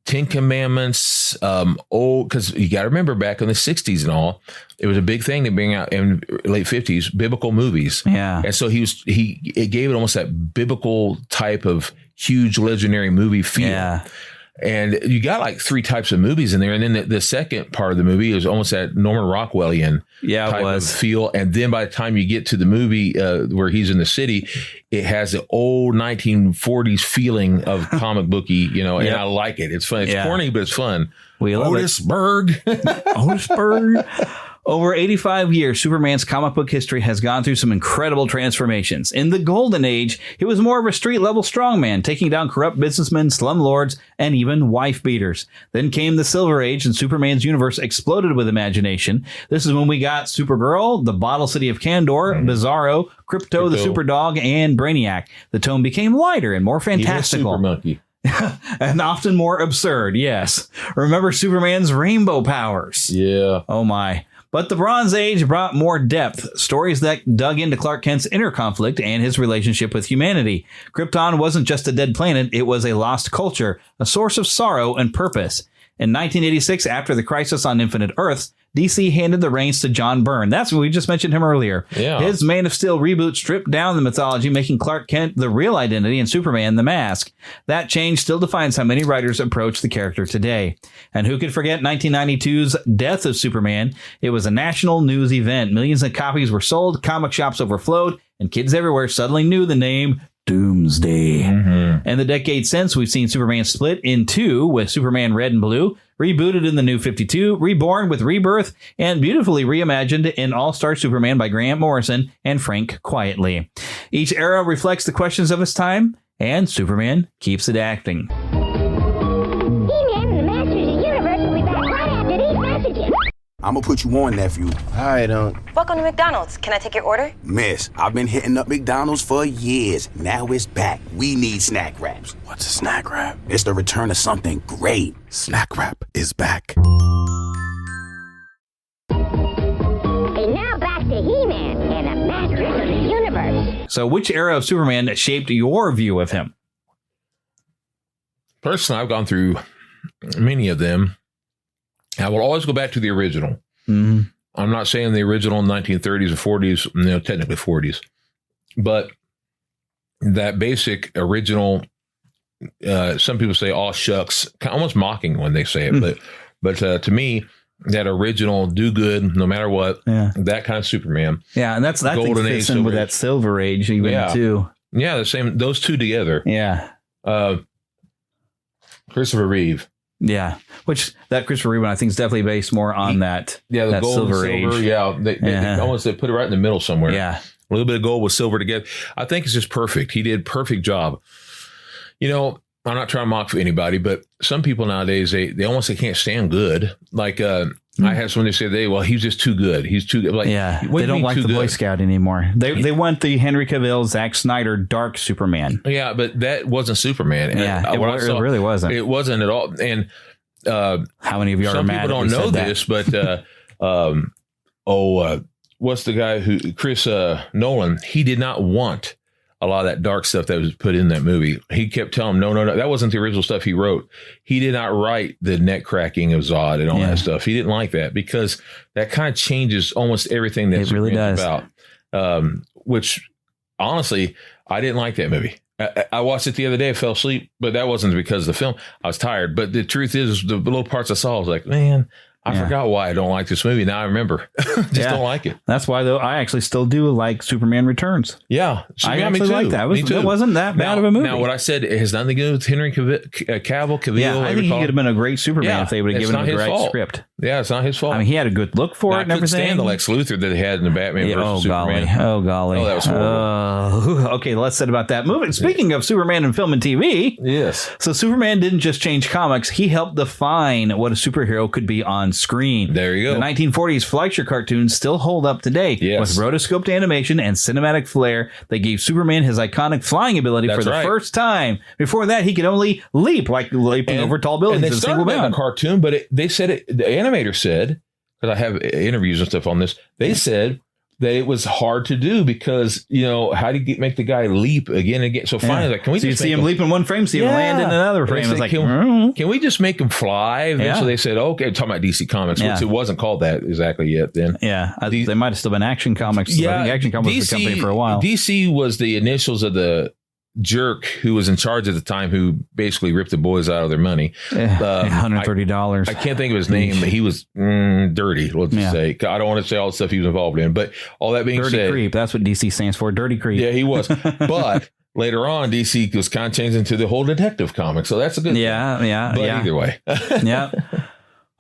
10 Commandments, because you got to remember back in the 60s and all, it was a big thing to bring out in late 50s, biblical movies. Yeah. And so it gave it almost that biblical type of huge legendary movie feel. Yeah. And you got like 3 types of movies in there. And then the second part of the movie is almost that Norman Rockwellian type of feel. And then by the time you get to the movie where he's in the city, it has the old 1940s feeling of comic booky, and I like it. It's fun. It's corny, but it's fun. We love Otisburg. Otisburg. Over 85 years, Superman's comic book history has gone through some incredible transformations. In the Golden Age, he was more of a street-level strongman, taking down corrupt businessmen, slumlords, and even wife-beaters. Then came the Silver Age, and Superman's universe exploded with imagination. This is when we got Supergirl, the Bottle City of Kandor, Bizarro, Krypto, the Superdog, and Brainiac. The tone became lighter and more fantastical. Super monkey. And often more absurd, yes. Remember Superman's rainbow powers. Yeah. Oh, my. But the Bronze Age brought more depth, stories that dug into Clark Kent's inner conflict and his relationship with humanity. Krypton wasn't just a dead planet, it was a lost culture, a source of sorrow and purpose. In 1986, after the Crisis on Infinite Earths, DC handed the reins to John Byrne. That's what we just mentioned him earlier. Yeah. His Man of Steel reboot stripped down the mythology, making Clark Kent the real identity and Superman the mask. That change still defines how many writers approach the character today. And who could forget 1992's Death of Superman? It was a national news event. Millions of copies were sold, comic shops overflowed, and kids everywhere suddenly knew the name Doomsday. And the decade since, we've seen Superman split in 2 with Superman Red and Blue, rebooted in the New 52, reborn with Rebirth, and beautifully reimagined in All-Star Superman by Grant Morrison and Frank Quietly. Each era reflects the questions of its time, and Superman keeps adapting. He-Man and the Masters of the Universe will be back right after these messages. I'm gonna put you on, nephew. All right, Welcome to McDonald's. Can I take your order? Miss, I've been hitting up McDonald's for years. Now it's back. We need snack wraps. What's a snack wrap? It's the return of something great. Snack wrap is back. And now back to He-Man and the Masters of the Universe. So which era of Superman shaped your view of him? Personally, I've gone through many of them. I will always go back to the original. Mm-hmm. I'm not saying the original 1930s or 40s, technically 40s, but that basic original, some people say, "Oh shucks," almost mocking when they say it, but to me, that original do good no matter what, that kind of Superman. Yeah, and that's Golden Age with that Silver Age even too. Yeah, the same, those two together. Yeah. Christopher Reeve. Yeah, which that Christopher Reeve one I think is definitely based more on that. Yeah, the that gold Silver and silver. Age. Yeah, they almost put it right in the middle somewhere. Yeah, A little bit of gold with silver together. I think it's just perfect. He did a perfect job. You know, I'm not trying to mock anybody, but some people nowadays, they almost can't stand good. Like I had someone that said, well, he's just too good. He's too good. Like, they don't like the Boy Scout anymore. They want the Henry Cavill, Zack Snyder, dark Superman. Yeah, but that wasn't Superman. And it really wasn't. It wasn't at all. And how many of you are mad? Some people don't know this, but what's the guy who Chris Nolan? He did not want a lot of that dark stuff that was put in that movie. He kept telling him, no, that wasn't the original stuff he wrote. He did not write the neck cracking of Zod and all that stuff. He didn't like that because that kind of changes almost everything that Superman's about. Which honestly, I didn't like that movie. I watched it the other day. I fell asleep, but that wasn't because of the film. I was tired. But the truth is, the little parts I saw, I was like, man, I forgot why I don't like this movie. Now I remember. Don't like it. That's why, though, I actually still do like Superman Returns. Yeah. I actually like that. It wasn't that bad of a movie. Now, what I said, it has nothing to do with Henry Cavill. Yeah, I think he could have been a great Superman if they would have given him the right script. Yeah, it's not his fault. I mean, he had a good look for it and everything. I couldn't stand the Lex Luthor that they had in the Batman versus Superman. Oh, golly. Oh, that was horrible. Okay, let's set about that movie. Speaking of Superman in film and TV. Yes. So Superman didn't just change comics. He helped define what a superhero could be on screen. There you go. The 1940s Fleischer cartoons still hold up today. Yes. With rotoscoped animation and cinematic flair, they gave Superman his iconic flying ability for the first time. Before that, he could only leap, like leaping over tall buildings in a single bound. In a cartoon, but the animator said, because I have interviews and stuff on this, they said that it was hard to do because, how do you make the guy leap again and again? So finally, like, can we just see him leap in one frame, see him land in another frame? It's like, can we just make him fly? So they said, okay, talking about DC Comics, which it wasn't called that exactly yet then. Yeah, they might have still been Action Comics. Yeah, I think Action Comics was the company for a while. DC was the initials of the jerk who was in charge at the time, who basically ripped the boys out of their money. $130. I can't think of his name, but he was dirty, let's just say. I don't want to say all the stuff he was involved in, but all that being said, Dirty Creep, that's what DC stands for, Dirty Creep. Yeah, he was. But later on, DC was kind of changed into the whole detective comic, so that's a good thing. But either way.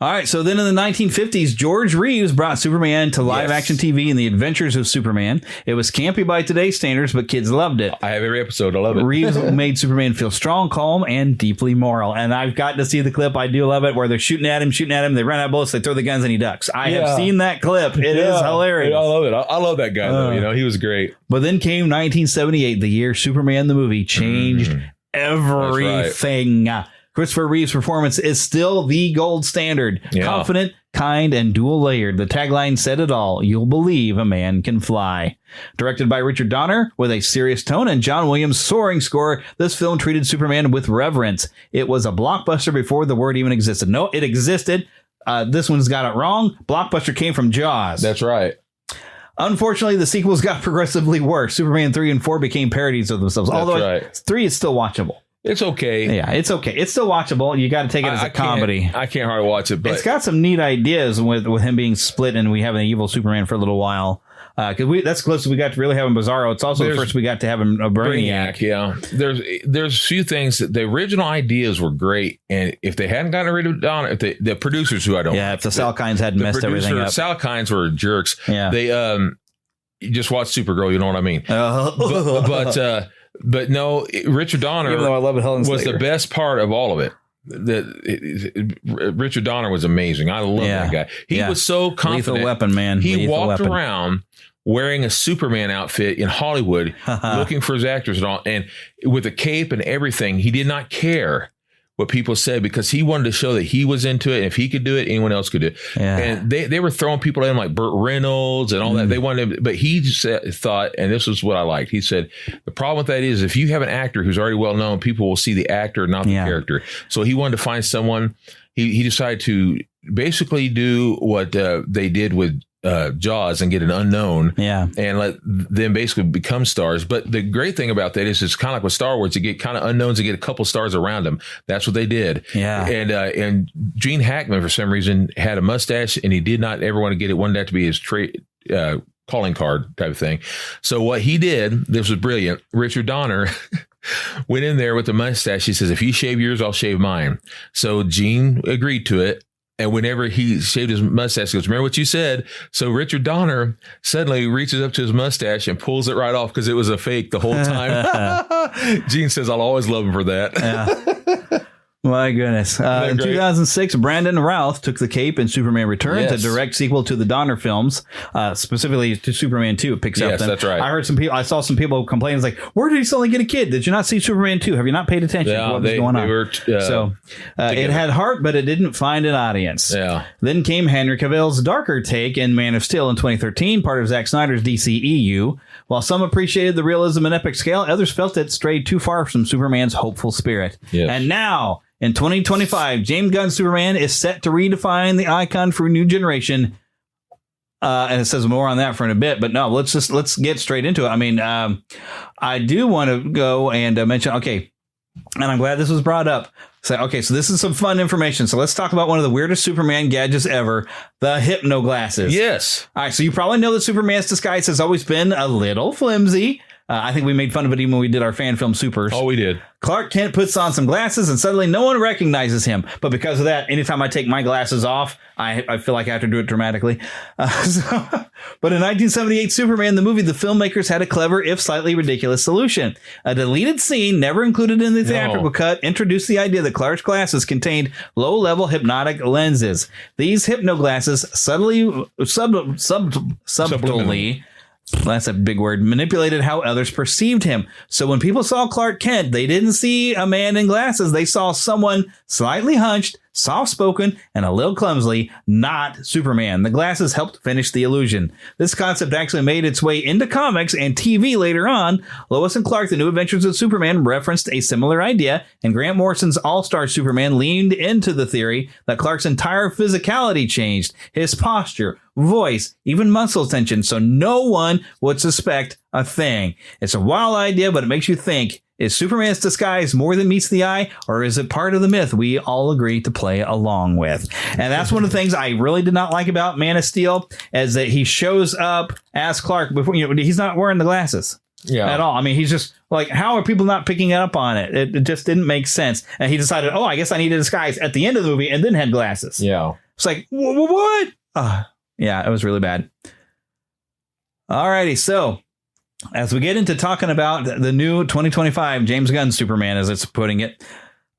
All right, so then in the 1950s, George Reeves brought Superman to live-action TV in The Adventures of Superman. It was campy by today's standards, but kids loved it. I have every episode. I love it. Reeves made Superman feel strong, calm, and deeply moral. And I've gotten to see the clip. I do love it, where they're shooting at him. They run out of bullets, they throw the guns, and he ducks. I have seen that clip. It is hilarious. I love it. I love that guy, though. He was great. But then came 1978, the year Superman the movie changed everything. Right. Christopher Reeve's performance is still the gold standard. Yeah. Confident, kind, and dual-layered. The tagline said it all. You'll believe a man can fly. Directed by Richard Donner with a serious tone and John Williams' soaring score, this film treated Superman with reverence. It was a blockbuster before the word even existed. No, it existed. This one's got it wrong. Blockbuster came from Jaws. That's right. Unfortunately, the sequels got progressively worse. Superman 3 and 4 became parodies of themselves. Although 3 is still watchable. It's okay. Yeah, it's okay. It's still watchable. You got to take it as a comedy. I can't hardly watch it, but it's got some neat ideas with him being split and we have an evil Superman for a little while. Because that's close as we got to really having Bizarro. It's also the first we got to have a Brainiac. Yeah, there's a few things that the original ideas were great, and if they hadn't gotten rid of Donna, if the producers who I don't, if the Salkinds hadn't messed everything up, Salkinds were jerks. Yeah, they you just watch Supergirl, you know what I mean. But no, Richard Donner, even though I love it, was the best part of all of it. Richard Donner was amazing. I love that guy. He was so confident. Lethal Weapon, man. He walked around wearing a Superman outfit in Hollywood, looking for his actors and all, and with a cape and everything. He did not care what people said because he wanted to show that he was into it. And if he could do it, anyone else could do it. Yeah. And they were throwing people in like Burt Reynolds and all that. They wanted him, but he thought, and this is what I liked. He said, the problem with that is if you have an actor who's already well known, people will see the actor, not the character. So he wanted to find someone. He decided to basically do what they did with Jaws and get an unknown and let them basically become stars. But the great thing about that is it's kind of like with Star Wars, you get kind of unknowns and get a couple stars around them. That's what they did. Yeah. And Gene Hackman, for some reason, had a mustache and he did not ever want to get it. Wanted that to be his calling card type of thing. So what he did, this was brilliant. Richard Donner went in there with the mustache. He says, if you shave yours, I'll shave mine. So Gene agreed to it. And whenever he shaved his mustache, he goes, remember what you said? So Richard Donner suddenly reaches up to his mustache and pulls it right off because it was a fake the whole time. Gene says, I'll always love him for that. Yeah. My goodness. In 2006, Brandon Routh took the cape in Superman Returns, a direct sequel to the Donner films, specifically to Superman 2. It picks up. Yes, that's right. I saw some people complain, like, where did he suddenly get a kid? Did you not see Superman 2? Have you not paid attention to what was going on? It had heart, but it didn't find an audience. Yeah. Then came Henry Cavill's darker take in Man of Steel in 2013, part of Zack Snyder's DCEU. While some appreciated the realism and epic scale, others felt it strayed too far from Superman's hopeful spirit. Yes. And now, in 2025, James Gunn's Superman is set to redefine the icon for a new generation. And it says more on that for in a bit. But no, let's get straight into it. I mean, I do want to go and mention, okay, and I'm glad this was brought up. So this is some fun information. So let's talk about one of the weirdest Superman gadgets ever, the hypno glasses. Yes. All right. So you probably know that Superman's disguise has always been a little flimsy. I think we made fun of it even when we did our fan film Supers. Oh, we did. Clark Kent puts on some glasses and suddenly no one recognizes him. But because of that, anytime I take my glasses off, I feel like I have to do it dramatically. But in 1978 Superman, the movie, the filmmakers had a clever, if slightly ridiculous solution. A deleted scene, never included in the theatrical cut, introduced the idea that Clark's glasses contained low-level hypnotic lenses. These hypno glasses subtly, that's a big word, manipulated how others perceived him. So when people saw Clark Kent, they didn't see a man in glasses. They saw someone slightly hunched, soft-spoken, and a little clumsily, not Superman. The glasses helped finish the illusion. This concept actually made its way into comics and TV later on. Lois and Clark, The New Adventures of Superman, referenced a similar idea, and Grant Morrison's All-Star Superman leaned into the theory that Clark's entire physicality changed, his posture, voice, even muscle tension, so no one would suspect a thing. It's a wild idea, but it makes you think, is Superman's disguise more than meets the eye, or is it part of the myth we all agree to play along with? And that's one of the things I really did not like about Man of Steel, is that he shows up as Clark before, he's not wearing the glasses. Yeah. At all. I mean, he's just like, how are people not picking up on it? It just didn't make sense. And he decided, I guess I need a disguise at the end of the movie, and then had glasses. Yeah. It's like, what? Yeah, it was really bad. Alrighty, so as we get into talking about the new 2025 James Gunn Superman, as it's putting it,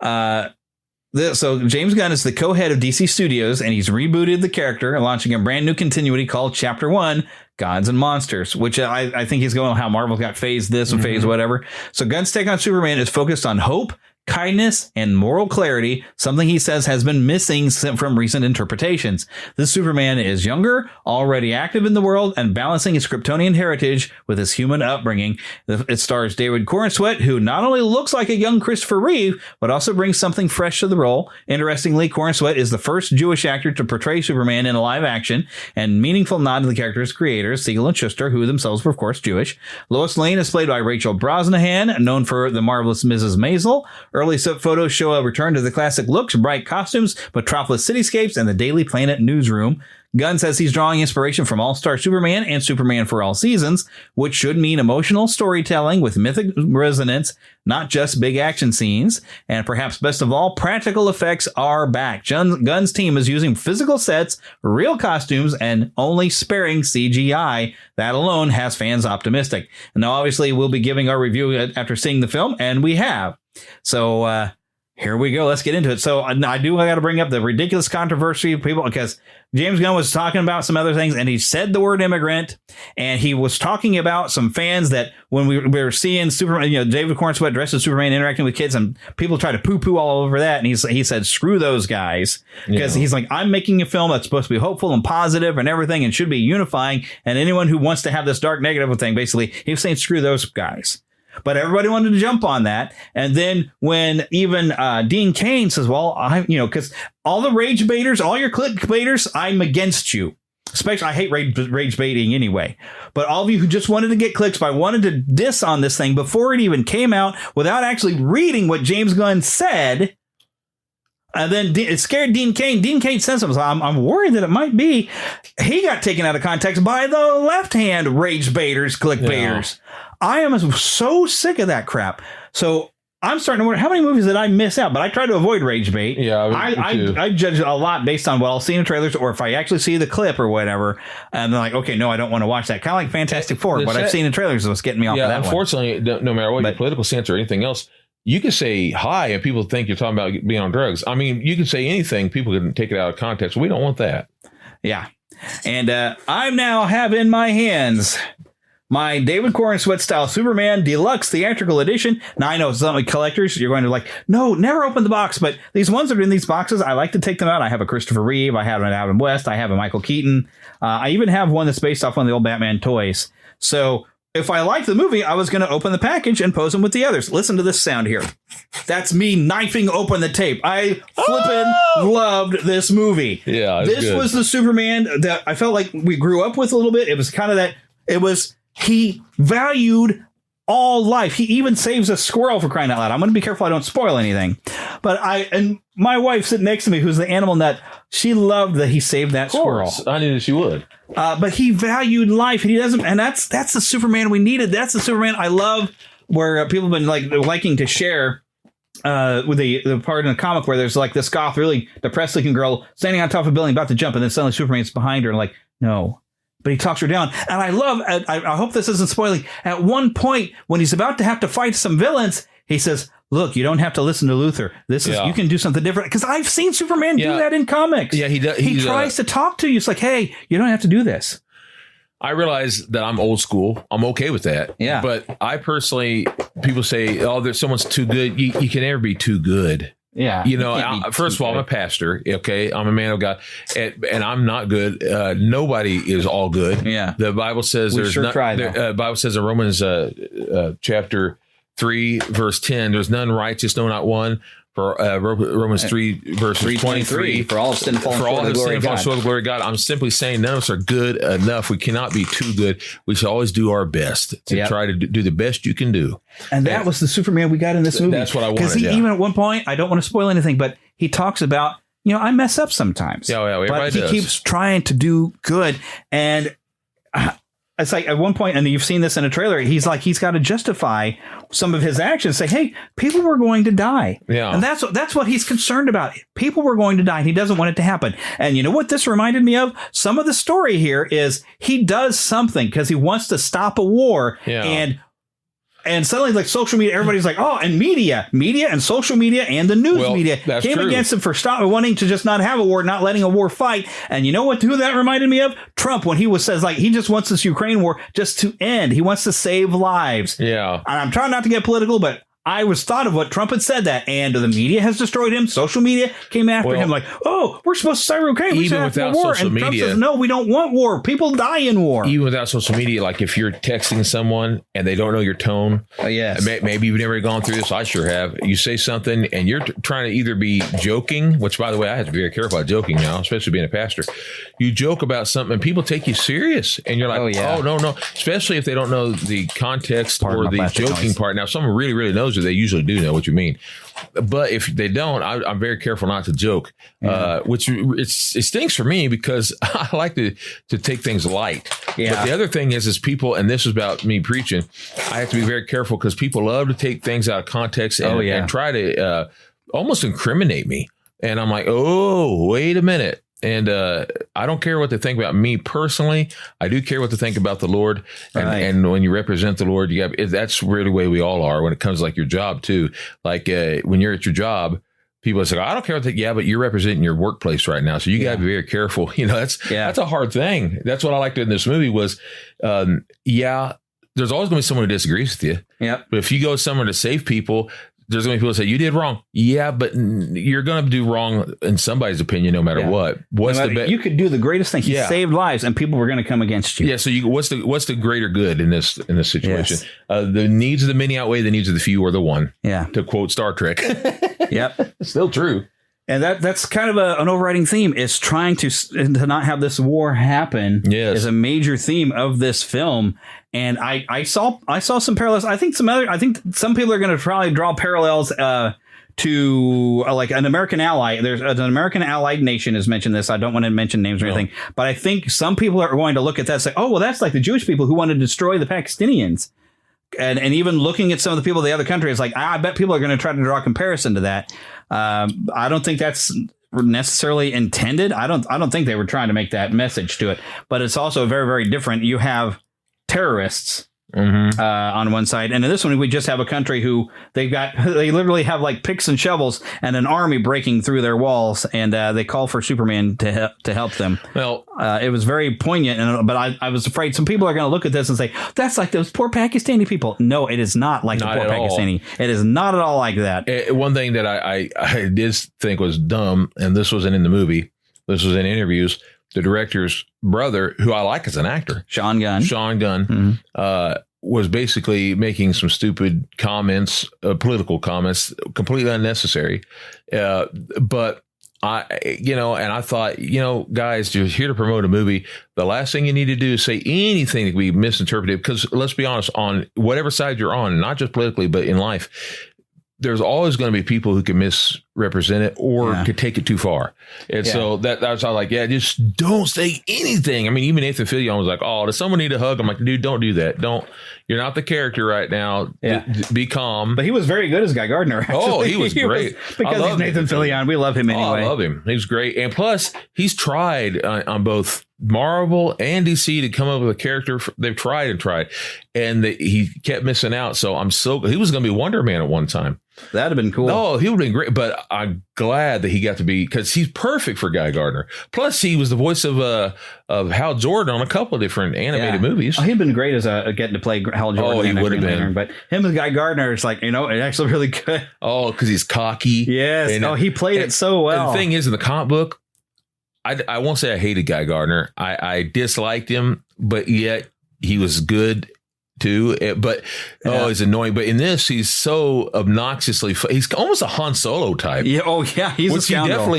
so James Gunn is the co-head of DC Studios, and he's rebooted the character and launching a brand new continuity called Chapter 1, Gods and Monsters, which I think he's going how Marvel got phase this and phase whatever. So Gunn's take on Superman is focused on hope, kindness, and moral clarity, something he says has been missing from recent interpretations. This Superman is younger, already active in the world, and balancing his Kryptonian heritage with his human upbringing. It stars David Corenswet, who not only looks like a young Christopher Reeve, but also brings something fresh to the role. Interestingly, Corenswet is the first Jewish actor to portray Superman in a live action, and meaningful nod to the character's creators, Siegel and Shuster, who themselves were, of course, Jewish. Lois Lane is played by Rachel Brosnahan, known for The Marvelous Mrs. Maisel. Early photos show a return to the classic looks, bright costumes, metropolis cityscapes, and the Daily Planet newsroom. Gunn says he's drawing inspiration from All-Star Superman and Superman for All Seasons, which should mean emotional storytelling with mythic resonance, not just big action scenes. And perhaps best of all, practical effects are back. Gunn's team is using physical sets, real costumes, and only sparing CGI. That alone has fans optimistic. And now, obviously, we'll be giving our review after seeing the film, and we have. So here we go. Let's get into it. So I got to bring up the ridiculous controversy of people, because James Gunn was talking about some other things, and he said the word immigrant, and he was talking about some fans that when we were seeing Superman, David Corenswet dressed as Superman interacting with kids, and people try to poo-poo all over that. And he said, screw those guys, because he's like, I'm making a film that's supposed to be hopeful and positive and everything and should be unifying. And anyone who wants to have this dark negative thing, basically, he was saying, screw those guys. But everybody wanted to jump on that. And then when even Dean Cain says, well, because all the rage baiters, all your click baiters, I'm against you. Especially, I hate rage baiting anyway. But all of you who just wanted to get clicks, but wanted to diss on this thing before it even came out without actually reading what James Gunn said. And then it scared Dean Cain. Dean Cain says something. I'm worried that it might be. He got taken out of context by the left-hand rage baiters, click baiters. I am so sick of that crap. So I'm starting to wonder how many movies did I miss out, but I try to avoid rage bait. Yeah, I judge a lot based on what I'll see in trailers or if I actually see the clip or whatever. And they're like, okay, no, I don't want to watch that. Kind of like Fantastic Four. What I've seen in trailers is what's getting me off of that unfortunately, no matter what your political stance or anything else, you can say hi and people think you're talking about being on drugs. I mean, you can say anything. People can take it out of context. We don't want that. Yeah. And I now have in my hands my David Corn Sweat style Superman Deluxe Theatrical Edition. Now, I know some like collectors, you're going to like, no, never open the box. But these ones that are in these boxes, I like to take them out. I have a Christopher Reeve. I have an Adam West. I have a Michael Keaton. I even have one that's based off one of the old Batman toys. So if I like the movie, I was going to open the package and pose them with the others. Listen to this sound here. That's me knifing open the tape. I flippin' loved this movie. Yeah, this was the Superman that I felt like we grew up with a little bit. It was kind of that. He valued all life. He even saves a squirrel, for crying out loud. I'm going to be careful I don't spoil anything. But and my wife sitting next to me, who's the animal nut, she loved that he saved that squirrel. I knew that she would. But he valued life. And he doesn't. And that's the Superman we needed. That's the Superman I love, where people have been liking to share with the part in the comic where there's like this goth, really depressed looking girl standing on top of a building about to jump, and then suddenly Superman's behind her and like, no. But he talks her down. And I love, I hope this isn't spoiling, at one point when he's about to have to fight some villains, he says, look, you don't have to listen to Luthor. This is, you can do something different. Because I've seen Superman do that in comics. Yeah, he does. He tries to talk to you. It's like, hey, you don't have to do this. I realize that I'm old school. I'm okay with that. Yeah. But I personally, people say, oh, there's someone's too good. You can never be too good. Yeah. You know, first of all, I'm a pastor. Okay. I'm a man of God and I'm not good. Nobody is all good. Yeah. The Bible says Bible says in Romans chapter 3, verse 10, there's none righteous, no, not one. For Romans 3, verse 23. For all of sin, fallen short of the glory of God. I'm simply saying none of us are good enough. We cannot be too good. We should always do our best to try to do the best you can do. And that was the Superman we got in this movie. That's what I wanted. Because he even at one point, I don't want to spoil anything, but he talks about, I mess up sometimes. But he keeps trying to do good. And it's like at one point, and you've seen this in a trailer, he's like, he's got to justify some of his actions. Say, hey, people were going to die. Yeah. And that's what he's concerned about. People were going to die, and he doesn't want it to happen. And you know what this reminded me of? Some of the story here is he does something because he wants to stop a war. Yeah. And suddenly, like social media, everybody's like, oh, and media and social media and the news media came against him for wanting to just not have a war, not letting a war fight. And you know who that reminded me of? Trump, when he says like he just wants this Ukraine war just to end. He wants to save lives. Yeah. And I'm trying not to get political, but I was thought of what Trump had said that, and the media has destroyed him. Social media came after him like, oh, we're supposed to start Ukraine. Even without war. social and media. Trump says, no, we don't want war. People die in war. Even without social media, like if you're texting someone and they don't know your tone. Oh, yes. Maybe you've never gone through this. I sure have. You say something and you're trying to either be joking, which, by the way, I have to be very careful about joking now, especially being a pastor. You joke about something and people take you serious. And you're like, oh, no. Especially if they don't know the context or the joking part. Now, if someone really, really knows it, they usually do know what you mean. But if they don't, I'm very careful not to joke, which it stinks for me because I like to take things light. Yeah. But the other thing is people, and this is about me preaching, I have to be very careful because people love to take things out of context and try to almost incriminate me. And I'm like, oh, wait a minute. And I don't care what they think about me personally. I do care what they think about the Lord. And when you represent the Lord, that's really the way we all are when it comes to like your job too. Like when you're at your job, people say, I don't care what they, but you're representing your workplace right now. So you got to be very careful. That's a hard thing. That's what I liked in this movie was, there's always going to be someone who disagrees with you. Yeah. But if you go somewhere to save people, there's going to be people that say, you did wrong. Yeah, but you're going to do wrong in somebody's opinion, no matter what. You could do the greatest thing. He saved lives and people were going to come against you. Yeah. So what's the greater good in this situation? Yes. The needs of the many outweigh the needs of the few or the one. Yeah. To quote Star Trek. Yep. Still true. And that's kind of an overriding theme is trying to not have this war happen. Yes. Is a major theme of this film. And I saw some parallels. I think some people are going to probably draw parallels to like an American ally. There's an American allied nation has mentioned this. I don't want to mention names or anything, but I think some people are going to look at that and say, oh, well, that's like the Jewish people who wanted to destroy the Pakistanians. and even looking at some of the people of the other country, it's like, I bet people are going to try to draw a comparison to that. I don't think that's necessarily intended. I don't think they were trying to make that message to it, but it's also very, very different. You have terrorists on one side, and in this one we just have a country who they literally have like picks and shovels and an army breaking through their walls, and they call for Superman to help them. Well, it was very poignant, but I was afraid some people are going to look at this and say, that's like those poor Pakistani people. No, it is not like the poor Pakistani. It is not at all like that. One thing that I did think was dumb, and this wasn't in the movie, this was in interviews, the director's brother, who I like as an actor, Sean Gunn, was basically making some stupid comments, political comments, completely unnecessary. But I thought, guys, you're here to promote a movie. The last thing you need to do is say anything that can be misinterpreted, because let's be honest, on whatever side you're on, not just politically, but in life, there's always going to be people who can misrepresent it or could take it too far. And so that's how just don't say anything. I mean, even Nathan Fillion was like, oh, does someone need a hug? I'm like, dude, don't do that. You're not the character right now. Be calm. But he was very good as Guy Gardner. Actually. Oh, he was great. Because he's Nathan Fillion. We love him anyway. Oh, I love him. He's great. And plus, he's tried on both Marvel and DC to come up with a character. They've tried, and he kept missing out. So he was going to be Wonder Man at one time. That'd have been cool. No, he would have been great. But I'm glad that he got to be, because he's perfect for Guy Gardner. Plus, he was the voice of Hal Jordan on a couple of different animated movies. Oh, he'd been great as getting to play Hal Jordan. Oh, he would have been. But him and Guy Gardner is like, it's actually really good. Oh, because he's cocky. Yes. And, he played it so well. And the thing is, in the comic book, I won't say I hated Guy Gardner. I disliked him, but yet he was good too. But he's annoying. But in this, he's so obnoxiously. He's almost a Han Solo type. Yeah. Oh yeah. He's a scoundrel.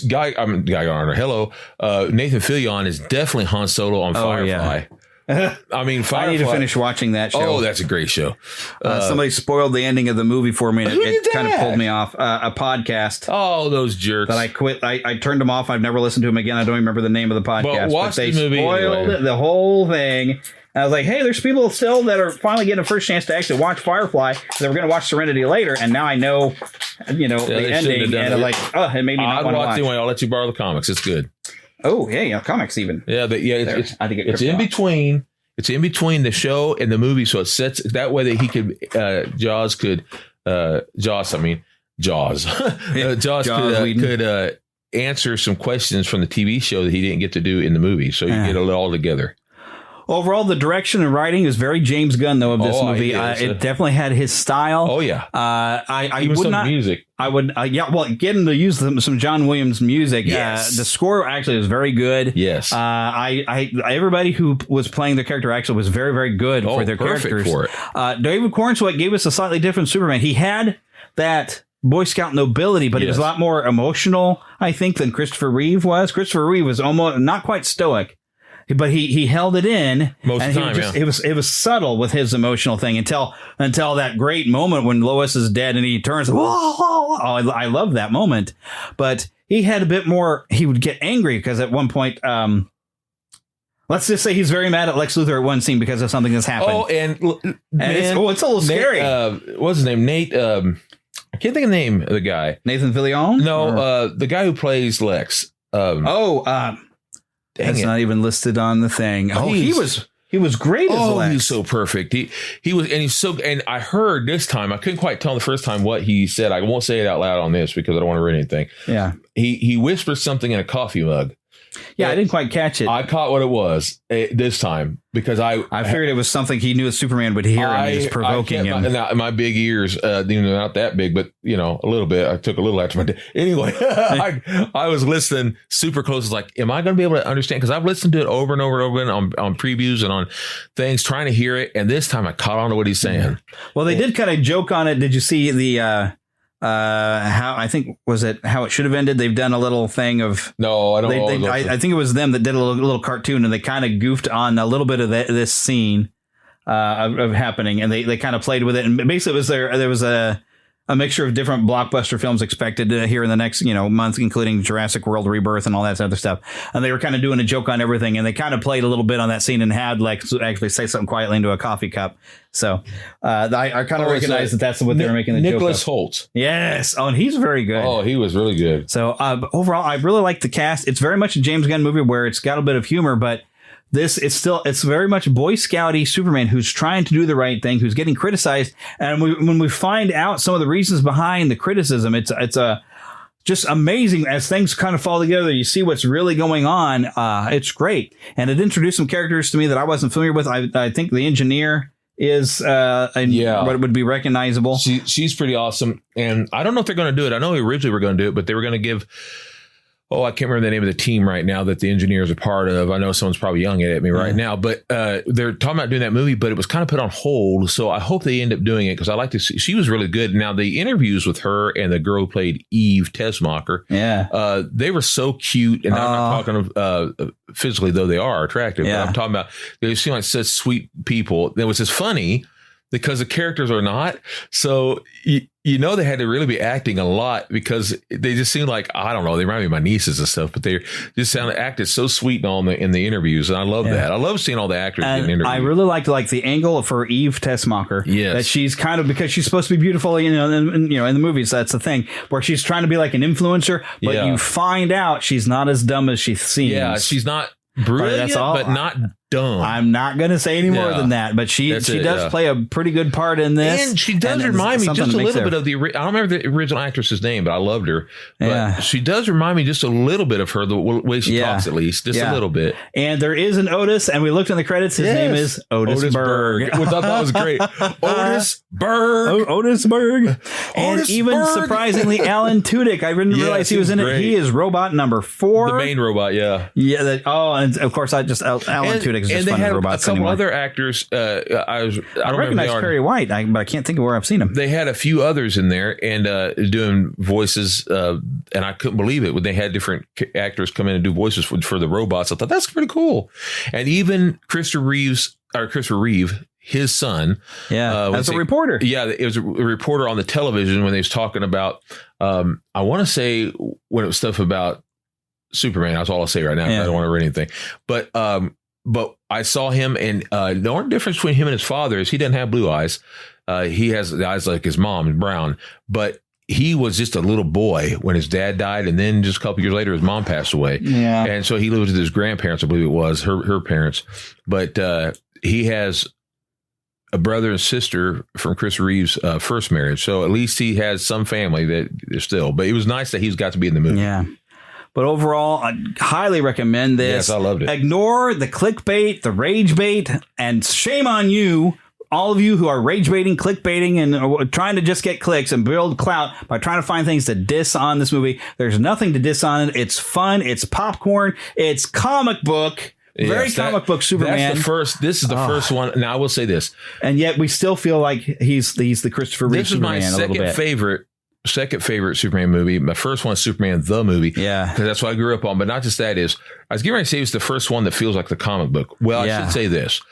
Guy Gardner. Hello, Nathan Fillion is definitely Han Solo on Firefly. I mean, Firefly. I need to finish watching that show. Oh, that's a great show. Somebody spoiled the ending of the movie for me, and it kind of pulled me off. A podcast. Oh, those jerks! That I quit. I turned them off. I've never listened to them again. I don't remember the name of the podcast. But they the movie spoiled the whole thing. And I was like, hey, there's people still that are finally getting a first chance to actually watch Firefly. They were going to watch Serenity later, and now I know, the ending. And I'm like, it made me not want to watch. Anyway, I'll let you borrow the comics. It's good. Oh, yeah, comics even. Yeah, I think it's in between. It's in between the show and the movie, so it sets that way that he could Jaws could answer some questions from the TV show that he didn't get to do in the movie. So you get it all together. Overall, the direction and writing is very James Gunn, though, of this movie. It definitely had his style. Oh, yeah. I Even would some not. Music. I would, getting to use some John Williams music. Yes. The score actually was very good. Yes. Everybody who was playing the character actually was very, very good for their characters. For it. David Cornswet gave us a slightly different Superman. He had that Boy Scout nobility, but he was a lot more emotional, I think, than Christopher Reeve was. Christopher Reeve was almost not quite stoic. But he held it in most of the time. It was subtle with his emotional thing until that great moment when Lois is dead and he turns. Whoa! I love that moment. But he had a bit more. He would get angry because at one point, let's just say he's very mad at Lex Luthor at one scene because of something that's happened. Oh, and it's a little scary. What's his name? Nate. I can't think of the name of the guy. Nathan Fillion? No, the guy who plays Lex. That's not even listed on the thing. Oh, he was great as Lex. He was so perfect. He was, and he's so. And I heard this time, I couldn't quite tell the first time what he said. I won't say it out loud on this because I don't want to ruin anything. Yeah, he whispers something in a coffee mug. Yeah, I didn't quite catch it. I caught what it was this time because I figured it was something he knew Superman would hear and he was provoking him. My big ears, not that big, but a little bit. I took a little after my day. Anyway, I was listening super close. It's like, am I going to be able to understand? Because I've listened to it over and over and over again on previews and on things, trying to hear it. And this time I caught on to what he's saying. Well, they did kind of joke on it. Did you see the how it should have ended? They've done a little thing of I think it was them that did a little cartoon, and they kind of goofed on a little bit of this scene of happening, and they kind of played with it, and basically it was there was a a mixture of different blockbuster films expected here in the next, month, including Jurassic World Rebirth and all that other stuff. And they were kind of doing a joke on everything, and they kind of played a little bit on that scene and had actually say something quietly into a coffee cup. So I kind of recognize that's what they were making the joke of. Nicholas Hoult. Yes. Oh, and he's very good. Oh, he was really good. So overall, I really like the cast. It's very much a James Gunn movie where it's got a bit of humor, but it's very much Boy Scouty Superman who's trying to do the right thing, who's getting criticized. And when we find out some of the reasons behind the criticism, it's just amazing as things kind of fall together. You see what's really going on. It's great. And it introduced some characters to me that I wasn't familiar with. I think the engineer is what would be recognizable. She's pretty awesome. And I don't know if they're going to do it. I know originally were going to do it, but they were going to give... Oh, I can't remember the name of the team right now that the engineers are part of. I know someone's probably yelling at me right now, but they're talking about doing that movie, but it was kind of put on hold. So I hope they end up doing it because I like to see. She was really good. Now, the interviews with her and the girl who played Eve Tesmacher, they were so cute. And I'm not talking physically, though they are attractive. But I'm talking about they seem like such sweet people. It was just funny because the characters are not. So they had to really be acting a lot because they just seemed like, I don't know, they remind me of my nieces and stuff, but they just acted so sweet in the interviews. And I love that. I love seeing all the actors in interviews. I really liked the angle for Eve Tesmacher. Yes. That she's kind of, because she's supposed to be beautiful, in the movies, that's the thing, where she's trying to be like an influencer, but you find out she's not as dumb as she seems. Yeah, she's not brilliant, but not dumb. I'm not going to say any more than that, but she does play a pretty good part in this. And she does remind me just a little bit of I don't remember the original actress's name, but I loved her. But she does remind me just a little bit of her, the way she talks, at least, just a little bit. And there is an Otis, and we looked in the credits. His name is Otis Berg. Which I thought was great. Otis Berg. Otis Berg. And surprisingly, Alan Tudyk. I didn't realize he was in it. He is robot number 4. The main robot, yeah. Yeah. And of course, Alan Tudyk is just fun with robots. A couple other actors. I recognize Perry White, but I can't think of where I've seen him. They had a few others in there and doing voices, and I couldn't believe it when they had different actors come in and do voices for the robots. I thought that's pretty cool. And even Christopher Reeve, his son, as a reporter. Yeah, it was a reporter on the television when they was talking about. I want to say when it was stuff about Superman. That's all I'll say right now. I don't want to read anything, but I saw him, and the only difference between him and his father is he doesn't have blue eyes. He has the eyes like his mom, brown. But he was just a little boy when his dad died, and then just a couple years later, his mom passed away. Yeah, and so he lived with his grandparents, I believe it was her parents. But he has a brother and sister from Chris Reeve's first marriage, so at least he has some family that is still. But it was nice that he's got to be in the movie. Yeah. But overall, I highly recommend this. Yes, I loved it. Ignore the clickbait, the rage bait, and shame on you, all of you who are rage baiting, clickbaiting, and trying to just get clicks and build clout by trying to find things to diss on this movie. There's nothing to diss on it. It's fun. It's popcorn. It's comic book. Very comic book Superman. This is the first one. Now, I will say this. And yet we still feel like he's the Christopher Reeve Superman. This is my second favorite Superman movie. My first one is Superman the movie. Yeah. Because that's what I grew up on. But not just that is, I was getting ready to say it's the first one that feels like the comic book. Well, I should say this.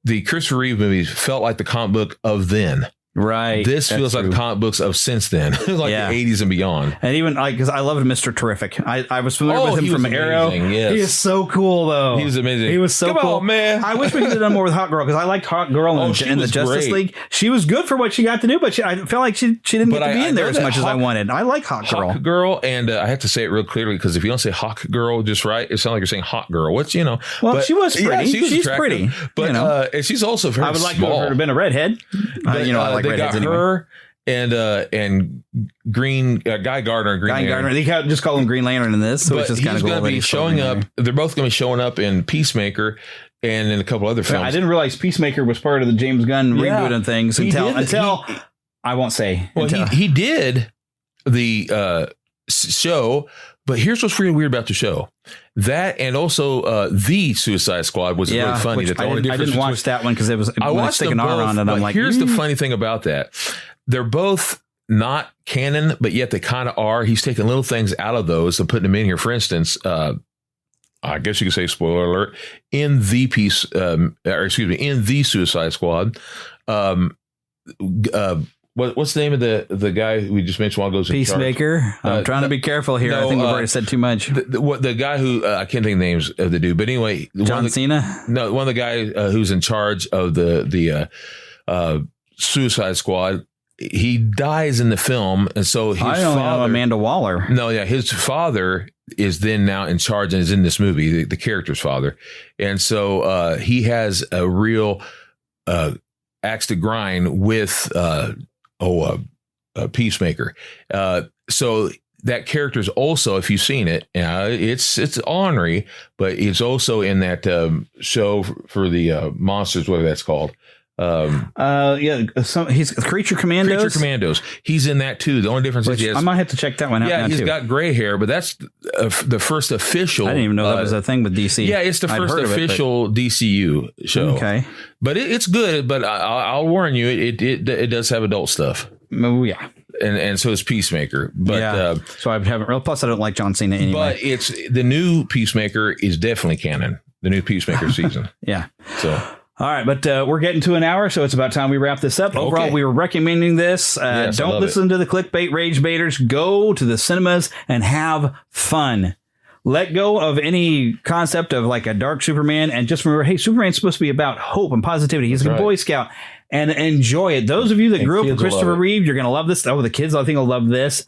The Christopher Reeve movies felt like the comic book of then. Right. This feels like comic books of since then, like the 80s and beyond. And even because I loved Mr. Terrific. I was familiar with him from Arrow. Yes. He is so cool, though. He was amazing. He was so cool. On, man. I wish we could have done more with Hot Girl because I liked Hot Girl in the Justice League. She was good for what she got to do, but I felt like she didn't get to be in there as much as I wanted. I like Hot Girl. Hot Girl, and I have to say it real clearly because if you don't say Hot Girl just right, it sounds like you're saying Hot Girl. Which, well, but she was pretty. Yeah, she's pretty. But and she's also very small. I would like to have been a redhead. I like redheads anyway. And Green Guy Gardner, Green Lantern. They just call him Green Lantern in this, which is kind of cool. He's going to be showing up. They're both going to be showing up in Peacemaker and in a couple other films. I didn't realize Peacemaker was part of the James Gunn reboot and things until I won't say. Well, he did the show, but here's what's really weird about the show. That and also the Suicide Squad was really funny. I didn't watch that one because it was. I watched them both, and I'm like, here's the funny thing about that. They're both not canon, but yet they kind of are. He's taking little things out of those and putting them in here. For instance, I guess you could say spoiler alert in the in the Suicide Squad. what's the name of the guy we just mentioned a while ago? Peacemaker. I'm trying to be careful here. I think we've already said too much. The guy who I can't think of the names of the dude, but anyway, John Cena. No, one of the guys who's in charge of the Suicide Squad. He dies in the film, and so his I only know Amanda Waller. No, yeah, his father is then now in charge and is in this movie, the character's father, and so he has a real axe to grind with Peacemaker. So that character's also, if you've seen it, it's ornery, but it's also in that show for the monsters, whatever that's called. He's Creature Commandos. Creature Commandos. He's in that too. The only difference is he has, I might have to check that one out. Yeah, now he's too. got gray hair, but that's the first official. I didn't even know that was a thing with DC. Yeah, it's the first official DCU show. Okay, but it's good. But I'll warn you, it does have adult stuff. Oh yeah. And so is Peacemaker, but so I haven't real. Plus, I don't like John Cena anyway. But it's the new Peacemaker is definitely canon. The new Peacemaker season. Yeah. So. All right, but we're getting to an hour, so it's about time we wrap this up. Overall, we were recommending this. Yes, don't listen to the clickbait rage baiters. Go to the cinemas and have fun. Let go of any concept of like a dark Superman and just remember, hey, Superman's supposed to be about hope and positivity. He's a Boy Scout. And enjoy it. Those of you that grew up with Christopher Reeve, you're going to love this. Oh, the kids, I think, will love this.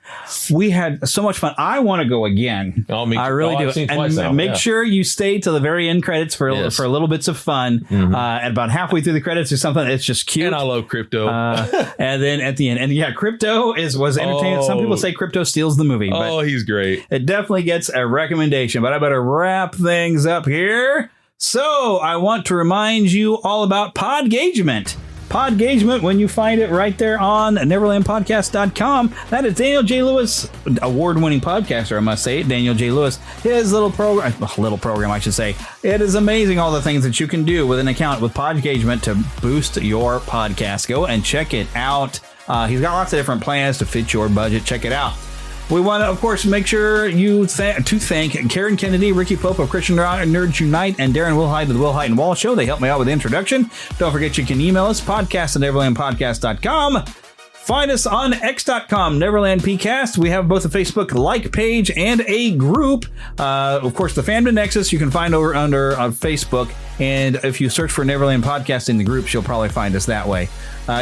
We had so much fun. I want to go again. I really do. And make sure you stay till the very end credits for little bits of fun. Mm-hmm. At about halfway through the credits or something, it's just cute. And I love Crypto. And then at the end, and yeah, Crypto was entertaining. Some people say Crypto steals the movie. Oh, he's great. It definitely gets a recommendation. But I better wrap things up here. So I want to remind you all about Podgagement. Podgagement, when you find it right there on neverlandpodcast.com. That is Daniel J. Lewis, award-winning podcaster, I must say, Daniel J. Lewis. His little program, I should say. It is amazing all the things that you can do with an account with Podgagement to boost your podcast. Go and check it out. He's got lots of different plans to fit your budget. Check it out. We want to, of course, make sure you thank Karen Kennedy, Ricky Pope of Christian Nerds Unite, and Darren Wilhite of the Wilhite and Wall Show. They helped me out with the introduction. Don't forget you can email us, podcast@neverlandpodcast.com. Find us on x.com, NeverlandPcast. We have both a Facebook like page and a group. Of course, the Fandom Nexus you can find under Facebook. And if you search for Neverland Podcast in the groups, you'll probably find us that way.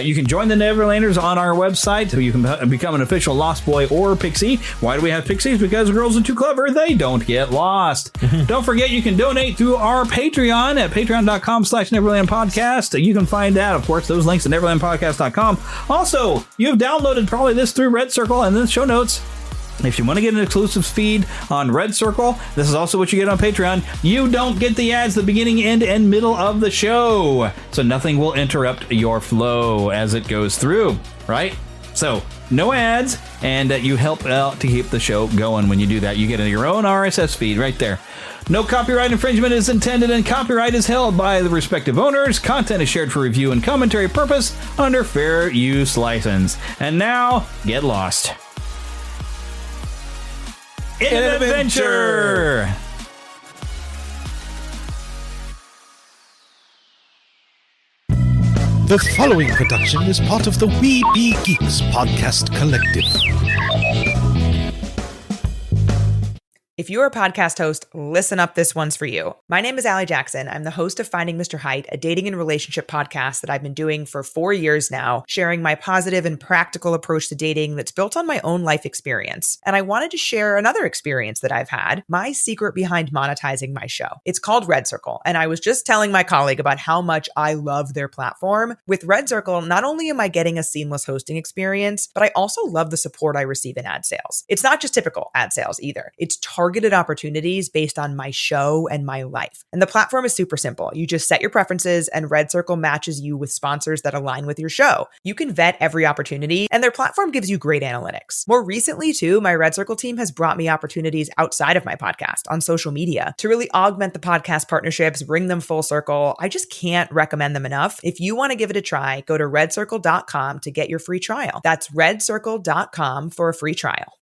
You can join the Neverlanders on our website, so you can become an official Lost Boy or Pixie. Why do we have Pixies? Because girls are too clever. They don't get lost. Don't forget, you can donate through our Patreon at patreon.com/NeverlandPodcast. You can find that, of course, those links at neverlandpodcast.com. Also, you've downloaded probably this through Red Circle and in the show notes. If you want to get an exclusive feed on Red Circle, this is also what you get on Patreon. You don't get the ads at the beginning, end, and middle of the show. So nothing will interrupt your flow as it goes through, right? So no ads, and you help out to keep the show going when you do that. You get your own RSS feed right there. No copyright infringement is intended, and copyright is held by the respective owners. Content is shared for review and commentary purpose under fair use license. And now, get lost in an adventure! The following production is part of the We Be Geeks podcast collective. If you're a podcast host, listen up, this one's for you. My name is Allie Jackson. I'm the host of Finding Mr. Height, a dating and relationship podcast that I've been doing for 4 years now, sharing my positive and practical approach to dating that's built on my own life experience. And I wanted to share another experience that I've had, my secret behind monetizing my show. It's called Red Circle, and I was just telling my colleague about how much I love their platform. With Red Circle, not only am I getting a seamless hosting experience, but I also love the support I receive in ad sales. It's not just typical ad sales either. It's targeted opportunities based on my show and my life. And the platform is super simple. You just set your preferences and Red Circle matches you with sponsors that align with your show. You can vet every opportunity and their platform gives you great analytics. More recently too, my Red Circle team has brought me opportunities outside of my podcast on social media to really augment the podcast partnerships, bring them full circle. I just can't recommend them enough. If you want to give it a try, go to redcircle.com to get your free trial. That's redcircle.com for a free trial.